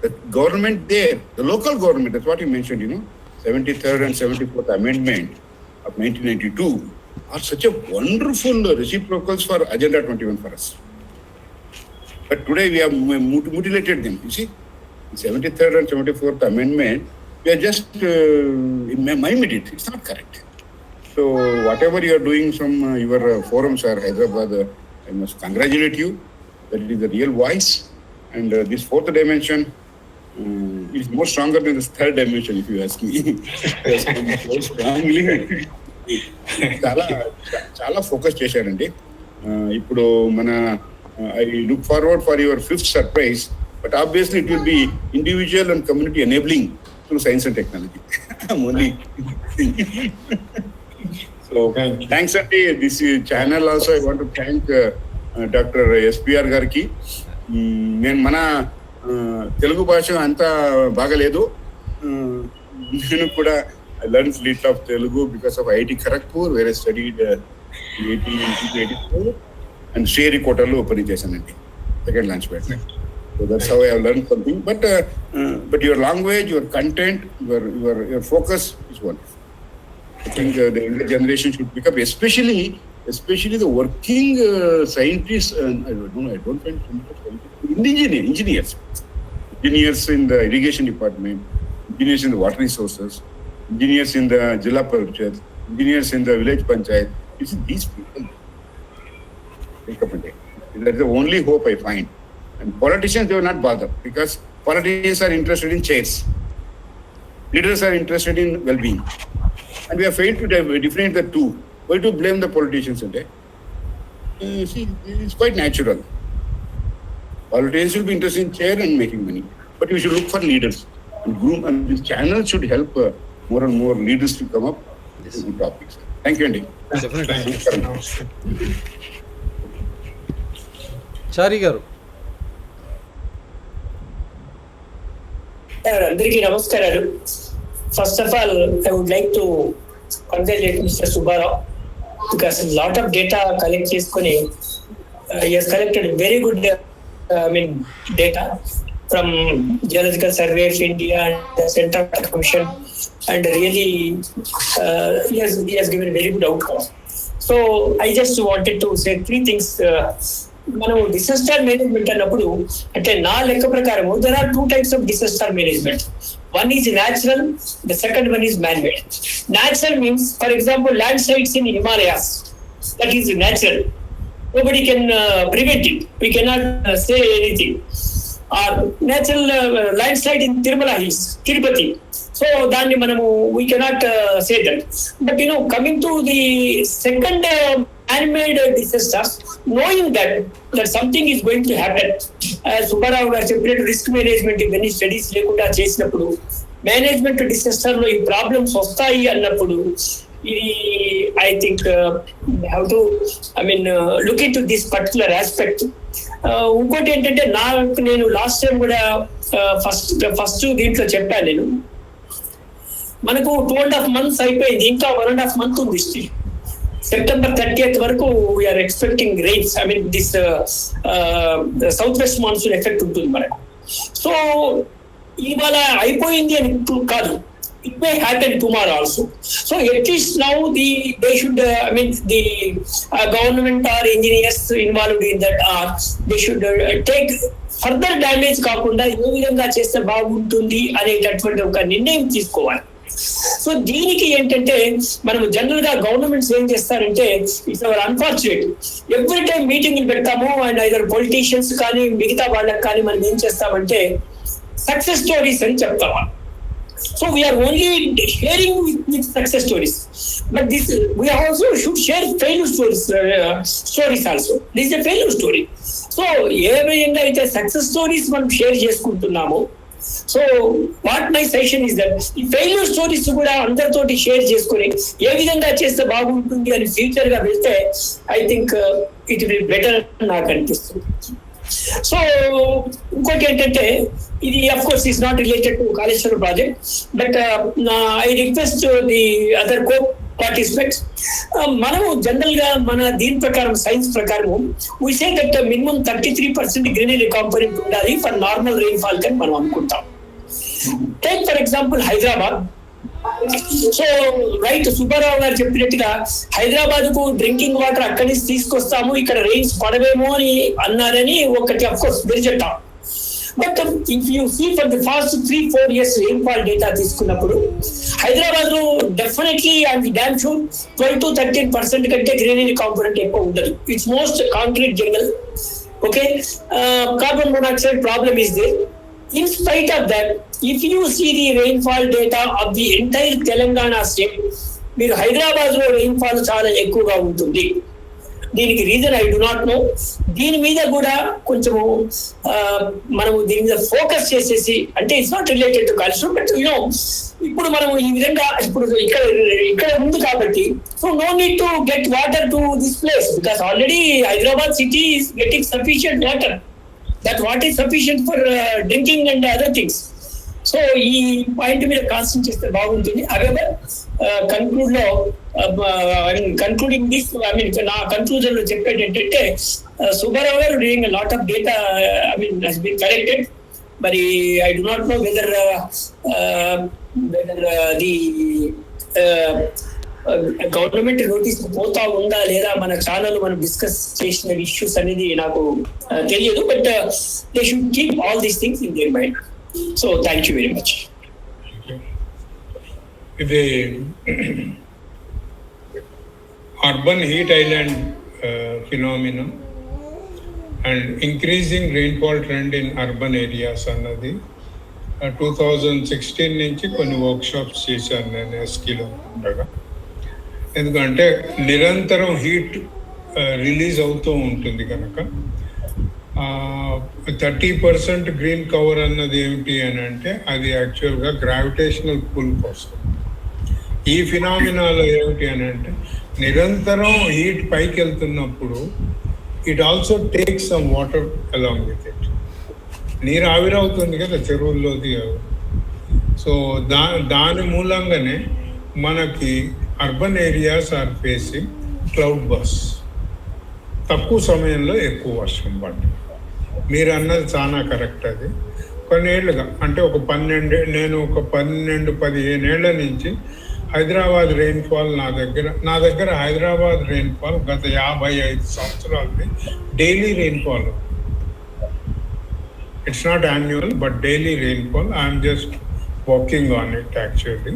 the government there, the local government, that's what you mentioned, 73rd and 74th Amendment of 1992 are such a wonderful reciprocals for Agenda 21 for us. But today we have mutilated them, you see. The 73rd and 74th Amendment, we are just mimed it. It's not correct. So whatever you are doing from your forums or Hyderabad, I must congratulate you. That is the real voice. And this fourth dimension is more stronger than this third dimension, if you ask me. So strongly. చాలా focus చేశారండి. ఇప్పుడు మన I look forward for your 5th surprise. But obviously it will be individual and community enabling through science and technology. I'm only so thanks Andy. This channel also I want to thank Dr. SPR గారికి. నేను మన తెలుగు భాష అంతా బాగలేదు, నేను కూడా I learned little of Telugu because of IIT Kharagpur, where I studied 1884 and Sherikotalu పని చేశానండి, second launch pad. So that's how I have learned something. But your language, your content, your focus is wonderful. I think the younger generation should pick up, especially the working scientists. I don't find engineers in the irrigation department, engineers in the water resources, engineers in the Jilla Parishad, engineers in the village panchayat. You see, these people wake up and day. That's the only hope I find. And politicians, they will not bother, because politicians are interested in chairs. Leaders are interested in well-being. And we have failed to differentiate the two. Why to blame the politicians today? See, it's quite natural. Politicians will be interested in chair and making money. But we should look for leaders and groom, and this channel should help more and more leaders to come up with good topics. Thank you, Andy. Chari garu. అందరికీ నమస్కారాలు. First of all I would like to congratulate mister Subbarao, because lot of data collect చేసుకొని he has collected very good data from Geological Survey of India and the Central Commission, and really he has given very good outcomes. So I just wanted to say three things. మనం disaster management అన్నప్పుడు, అంటే నా లెక్క ప్రకారం there are two types of disaster management. One is natural, the second one is man-made. Natural means, for example, landslides in Himalayas. That is natural. Nobody can prevent it. We cannot say anything. Or natural landslide in Tirumala Hills, Tirupati. So దాన్ని మనము we cannot say that. But coming to the second man-made disasters, knowing that something is going to happen, Subbarao గారు చెప్పినట్టు risk management ఇవన్నీ studies లేకుండా చేసినప్పుడు, management disaster లో ఈ problems వస్తాయి అన్నప్పుడు, ఇది I think have to look in to this particular aspect. ఇంకోటి ఏంటంటే, నేను లాస్ట్ టైం కూడా ఫస్ట్ దీంట్లో చెప్పాను, నేను మనకు 2.5 months అయిపోయింది, ఇంకా 1.5 months ఉంది. September 30th వరకు we are expecting rains. This south west monsoon effect ఉంటుంది మనకు. సో ఇవాళ అయిపోయింది అని కాదు, it may happen tomorrow also. So at least now they should, the government or engineers involved in that they should take further damage కాకుండా ఏ విధంగా చేస్తే బాగుంటుంది అనేటటువంటి ఒక నిర్ణయం తీసుకోవాలి. సో దీనికి ఏంటంటే, మనం జనరల్ గా గవర్నమెంట్స్ ఏం చేస్తారంటే, it's our unfortunate, every time మీటింగ్లు పెడతాము, అండ్ ఐదర్ పొలిటీషియన్స్ కానీ మిగతా వాళ్ళకి కానీ మనం ఏం చేస్తామంటే సక్సెస్ స్టోరీస్ అని చెప్తాము. So we are only sharing with success stories, but we also should share failure stories also. This is a failure story. So ఏ విధంగా అయితే సక్సెస్ స్టోరీస్ మనం షేర్ చేసుకుంటున్నామో, so what my suggestion is that ఈ failure stories కూడా అందరితోటి share చేసుకుని ఏ విధంగా చేస్తే బాగుంటుంది అని ఫ్యూచర్ గా వెళ్తే I think it will better నాకు అనిపిస్తుంది. సో ఇంకోటి ఏంటంటే, ఇది of course is not related to Kaleshwaram project, but I request the other co participants, మనము జనరల్ గా మన దీని ప్రకారం, సైన్స్ ప్రకారం we say that minimum 33% greenery component ఉండాలి ఫర్ నార్మల్ రెయిన్ఫాల్ అని మనం అనుకుంటాం. Take for example Hyderabad. So right, Subbarao గారు చెప్పినట్టుగా హైదరాబాద్ కు డ్రింకింగ్ వాటర్ అక్కడి నుంచి తీసుకొస్తాము, ఇక్కడ రెయిన్స్ పడవేమో అని అన్నారని ఒకటి అఫ్ కోర్స్ బెరిజెట్టా. But if you see for the past 3-4 years rainfall data తీసుకున్నప్పుడు, హైదరాబాద్ లో డెఫినెట్లీ అండ్ డామ్ షూర్ 12-13% కంటే గ్రీనరీ కాంపోనెంట్ ఎక్కువ ఉండదు. It's most concrete jungle. Okay, carbon monoxide problem is there. In spite of that, if you see the rainfall data of the entire Telangana state, మీరు హైదరాబాద్ లో rainfall చాలా ఎక్కువగా ఉంటుంది. దీనికి reason I do not know. దీని మీద కూడా కొంచెము మనము దీని మీద ఫోకస్ చేసేసి, అంటే it's not related to Kaleshwaram, but you know ఇప్పుడు మనం ఈ విధంగా ఇప్పుడు ఇక్కడ ఉంది కాబట్టి, so no need to get water to this place because already Hyderabad city is getting sufficient water. That what is sufficient for drinking and other things. So ఈ point మీద కాన్సన్ట్రేట్ చేస్తే బాగుంటుంది. అవేవర్ కన్క్లూడ్ లో కన్క్లూడింగ్ దిస్, నా conclusion లో చెప్పేది ఏంటంటే, Subbarao garu doing lot of data has been collected. మరి I do not know whether the government notice పోతా ఉందా లేదా, మన ఛానల్ మనం డిస్కస్ చేసిన ఇష్యూస్ అనేది నాకు తెలియదు. But they should keep all these things in their mind. So thank you very much. ఇది urban heat island phenomenon and increasing rainfall trend in urban areas అన్నది 2016 నుంచి కొన్ని వర్క్షాప్స్ చేశాను నేను ఎస్కీలో ఉండగా. ఎందుకంటే నిరంతరం హీట్ రిలీజ్ అవుతూ ఉంటుంది కనుక 30% గ్రీన్ కవర్ అన్నది ఏమిటి అని అంటే, అది యాక్చువల్గా గ్రావిటేషనల్ పుల్ కోసం. ఈ ఫినామినాలో ఏమిటి అని అంటే, నిరంతరం హీట్ పైకి వెళ్తున్నప్పుడు it also take some water along with it. నీరు ఆవిరవుతుంది కదా చెరువుల్లోది. సో దాని మూలంగానే మనకి urban areas are facing cloud burst. తక్కువ సమయంలో ఎక్కువ వర్షం పడ్డ. మీరు అన్నది చాలా కరెక్ట్. అది కొన్నేళ్ళుగా, అంటే ఒక 12-15 ఏళ్ల నుంచి హైదరాబాద్ రెయిన్ఫాల్ నా దగ్గర హైదరాబాద్ రెయిన్ఫాల్ గత 55 సంవత్సరాలది daily rainfall. It's not annual but daily rainfall. I'm just working on it actually.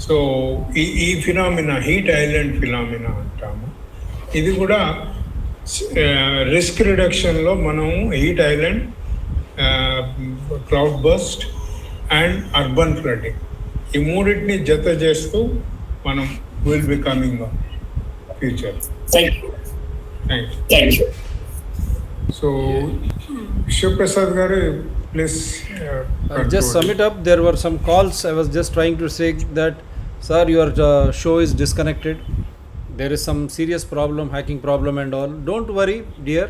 So ఈ ఫినామినా హీట్ ఐలాండ్ ఫినామినా అంటాము. ఇది కూడా రిస్క్ రిడక్షన్లో మనం heat island, cloud burst and urban flooding, ఈ మూడింటిని జత చేస్తూ మనం will be coming on future. Thank you. So Shivaprasad గారు, please just sum it up. There were some calls. I was just trying to say that, sir, your show is disconnected. There is some serious problem, hacking problem and all. Don't worry, dear.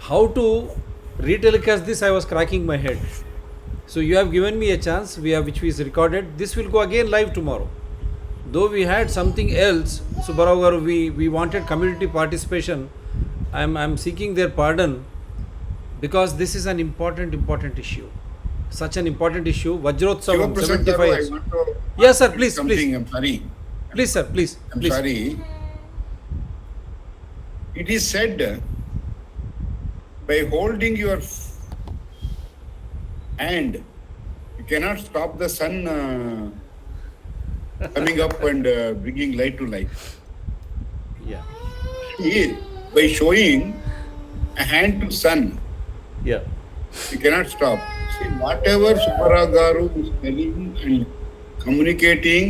How to retelecast this, I was cracking my head. So you have given me a chance, which is recorded. This will go again live tomorrow. Though we had something else, Subbarao garu, we wanted community participation. I'm seeking their pardon because this is an important issue. Such an important issue. Vajrotsavam 75 years. Yes, sir. Please. I'm sorry. Please, sir. Please. Sorry. It is said, by holding your hand, you cannot stop the sun coming up and bringing light to life. Yeah. By showing a hand to sun, Yeah. you cannot stop. See, whatever Subbarao garu is telling and communicating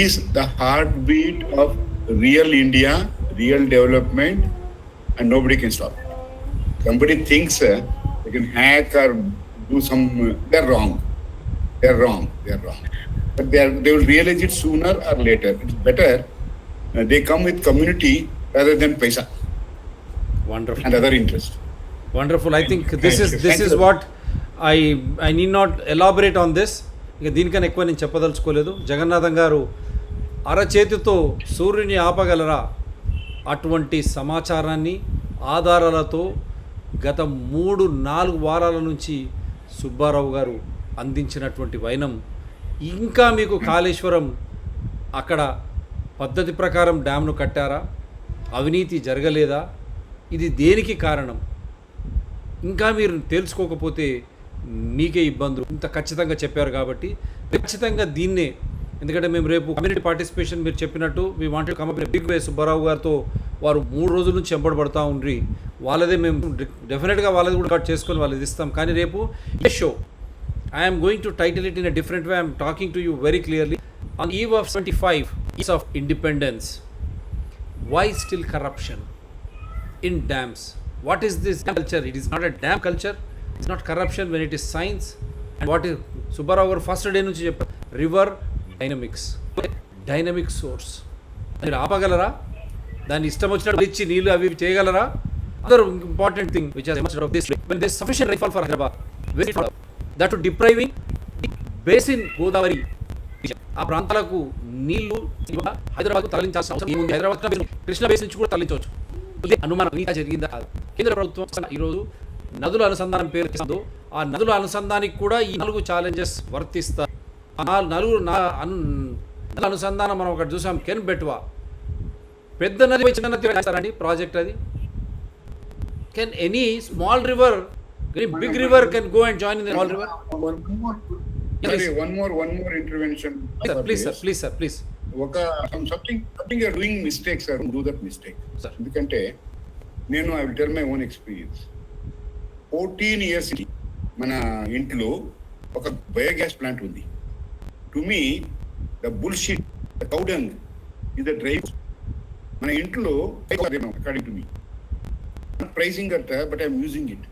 is the heartbeat of real India, real development, and nobody can stop it. Somebody thinks they can hack or do some, they're wrong. But they will realize it sooner or later. It's better they come with community rather than paisa. Wonderful. And other interest. Wonderful. I think this is what I need not elaborate on this. ఇక దీనికన్నా ఎక్కువ నేను చెప్పదలుచుకోలేదు. జగన్నాథం గారు అరచేతితో సూర్యుని ఆపగలరా అటువంటి సమాచారాన్ని ఆధారాలతో గత 3-4 వారాల నుంచి సుబ్బారావు గారు అందించినటువంటి వైనం, ఇంకా మీకు కాళేశ్వరం అక్కడ పద్ధతి ప్రకారం డ్యామ్ను కట్టారా, అవినీతి జరగలేదా, ఇది దేనికి కారణం, ఇంకా మీరు తెలుసుకోకపోతే మీకే ఇబ్బందులు, ఇంత ఖచ్చితంగా చెప్పారు కాబట్టి ఖచ్చితంగా దీన్నే, ఎందుకంటే మేము రేపు కమ్యూనిటీ పార్టిసిపేషన్ మీరు చెప్పినట్టు we wanted come up in big way. Subbarao గారితో వారు 3 రోజుల నుంచి వెంబడబడతా ఉండ్రి, వాళ్ళదే మేము డెఫినెట్గా వాళ్ళది కూడా కట్ చేసుకొని వాళ్ళది ఇస్తాం. కానీ రేపు ఏ show I'm going to title it in a different way. I'm talking to you very clearly on eve of 75 years of independence. why still corruption in dams? What is this dam culture? It is not a dam culture. It's not corruption when it is science. And what is Subbarao garu first day nunchi chepparu, river dynamics, dynamic source. మీరు ఆపగలరా? దాన్ని ఇష్టం వచ్చినట్టు ఇచ్చి నీళ్ళు అవి చేయగలరా? Other important thing which has emerged out of this, when there is sufficient rainfall for Hyderabad, that to depriving basin Godavari ఆ ప్రాంతాలకు నీళ్లు హైదరాబాద్ తరలించాల్సిన అవసరం ఏముంది? హైదరాబాద్ కృష్ణ బేసిన్ నుంచి కూడా తరలించవచ్చు. అనుమానం ఇంకా జరిగిందా? కేంద్ర ప్రభుత్వం ఈరోజు నదుల అనుసంధానం పేరు చేస్తుందో ఆ నదుల అనుసంధానికి కూడా ఈ 4 ఛాలెంజెస్ వర్తిస్తారు. నదుల అనుసంధానం మనం ఒకటి చూసాం, కెన్ బెట్వా. పెద్ద నది చిన్న నది వేస్తారండి ప్రాజెక్ట్ అది. Can any small river, big river can go and join in the small river? One more intervention. Please sir. Something you are doing mistakes, sir. Don't do that mistake. Sir. ఎందుకంటే నేను I will tell my own experience. 14 years మన ఇంట్లో ఒక biogas plant ఉంది. To me the bullshit, the cow dung is the drive. మన ఇంట్లో according to me, not pricing that, but I am using it.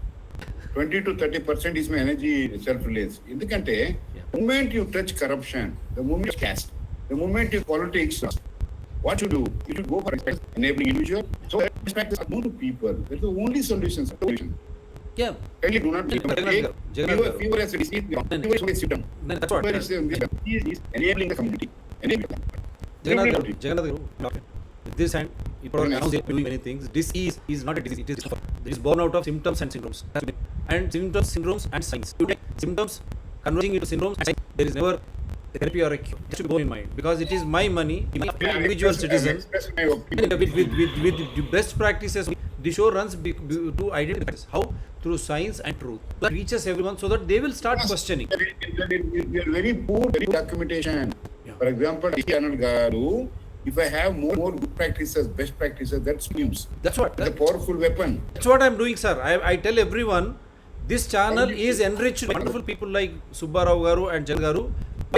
20 to 30% is my energy self-reliance. ఎందుకంటే the moment you touch corruption, the moment you caste, the moment you politics, what you do? You should go for enabling individual. So respect is known to people. That's the only solution. Yeah. Kindly do not fever as a disease. Sit down. That's what. Is enabling the community. Jagannath Garu, this and people are now doing many things. This is not a disease. It is born out of symptoms and syndromes. And syndromes and signs. You take symptoms converging into syndromes and signs. There is never a therapy or a cure. Just to go in mind, because it is my money, individual citizen. With the best practices, the show runs to identify how through science and truth. That reaches everyone so that they will start questioning. We are very poor documentation. Yeah. For example, if I have more good practices, best practices, that's news. That's what. It's a powerful weapon. That's what I'm doing, sir. I tell everyone, this channel is enriched with wonderful people like Subbarao Garu and Jagannath Garu,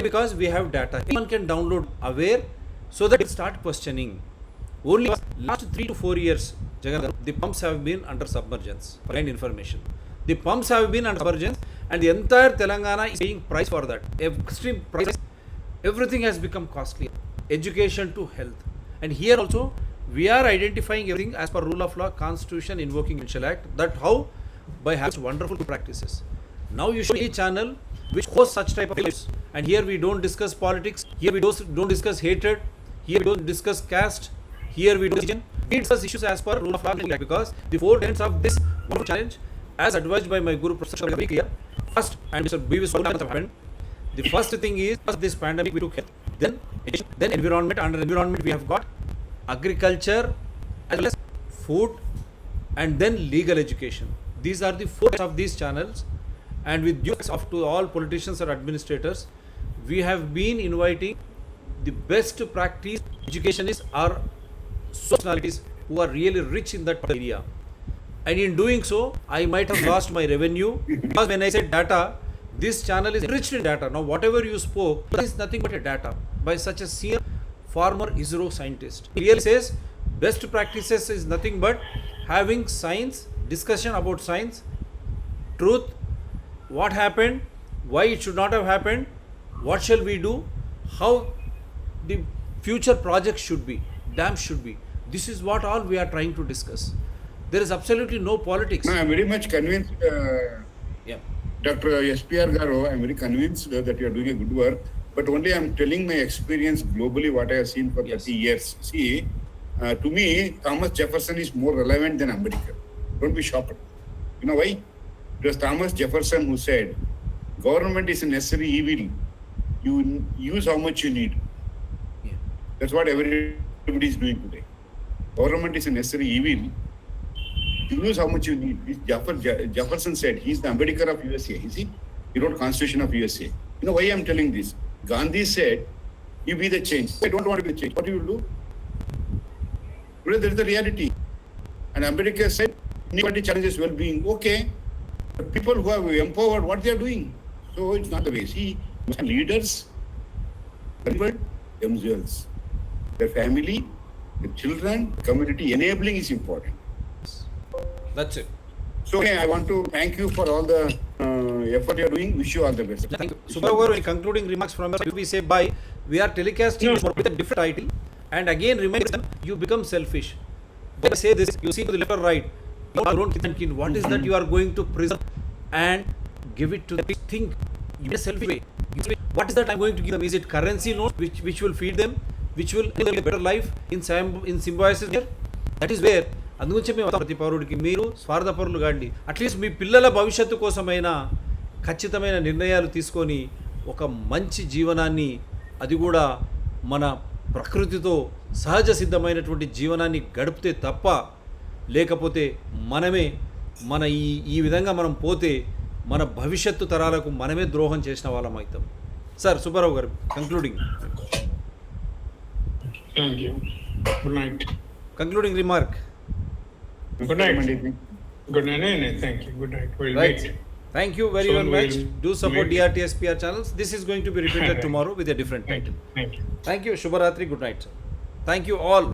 because we have data. Anyone can download aware so that they start questioning. Only last 3 to 4 years, Jagannath Garu, the pumps have been under submergence. For kind information, the pumps have been under submergence, and the entire Telangana is paying price for that. Extreme price. Everything has become costly. Education to health, and here also we are identifying everything as per rule of law, constitution, invoking Judicial Act. That how? By having wonderful practices. Now you show a channel which hosts such type of lives, and here we don't discuss politics, here we don't discuss hatred, here we don't discuss caste, here we don't discuss issues as per rule of law, because the 4 tenets of this challenge, as advised by my Guru Professor, are very clear. First, and Mr. B. happened. The first thing is, first this pandemic we took health, then education, then environment. Under environment we have got agriculture as well as food, and then legal education. These are the 4 of these channels, and with due respect to all politicians or administrators, we have been inviting the best practice educationists or personalities who are really rich in that area. And in doing so, I might have lost my revenue, because when I said data, this channel is enriched in data. Now whatever you spoke, that is nothing but a data by such a senior former ISRO scientist. He really says best practices is nothing but having science, discussion about science, truth, what happened, why it should not have happened, what shall we do, how the future projects should be, dams should be. This is what all we are trying to discuss. There is absolutely no politics. No, I am very much convinced, Dr. SPR Garu, I am very convinced that you are doing a good work, but only I am telling my experience globally, what I have seen for 30 years. See, to me, Thomas Jefferson is more relevant than Ambedkar. Don't be shocked. You know why? It was Thomas Jefferson who said, government is a necessary evil. You use how much you need. Yeah. That's what everybody is doing today. Government is a necessary evil. You use how much you need. Jefferson said, he's the Ambedkar of USA. You see? He wrote Constitution of USA. You know why I'm telling this? Gandhi said, you be the change. I don't want to be the change. What do you do? Today there is the reality. And Ambedkar said, anybody challenges well-being. Okay. The people who are empowered, what they are doing. So it's not the way. See, leaders, themselves, their family, The children, community enabling is important. That's it. So I want to thank you for all the effort you are doing. Wish you all the best. Thank you. Subharu, any concluding remarks from your side? We say bye. We are telecasting No. with a different title, and again remind them, you become selfish. When I say this, you see to the left or right, you don't think what is that you are going to preserve and give it to them. Think in a selfish way. What is that I'm going to give them? Is it currency notes which will feed them, which will give them a better life in symbiosis here? That is where అందుగురించి మేము ప్రతి పౌరుడికి మీరు స్వార్థపరులు కాండి, at least మీ పిల్లల భవిష్యత్తు కోసమైనా ఖచ్చితమైన నిర్ణయాలు తీసుకొని ఒక మంచి జీవనాన్ని, అది కూడా మన ప్రకృతితో సహజ సిద్ధమైనటువంటి జీవనాన్ని గడిపితే తప్ప, లేకపోతే మనమే ఈ విధంగా మనం పోతే మన భవిష్యత్తు తరాలకు మనమే ద్రోహం చేసిన వాళ్ళం అవుతాం. సార్ సుబ్బారావు గారు, concluding. Thank you. Good night. Concluding remark. Good night. Good night. Thank you. Good night. We'll Right. meet. Thank you very Soon much. we'll Do support meet. DRTSPR channels. This is going to be repeated tomorrow with a different Thank title. you. Thank you. Thank you. Shubharatri. Good night, sir. Thank you all.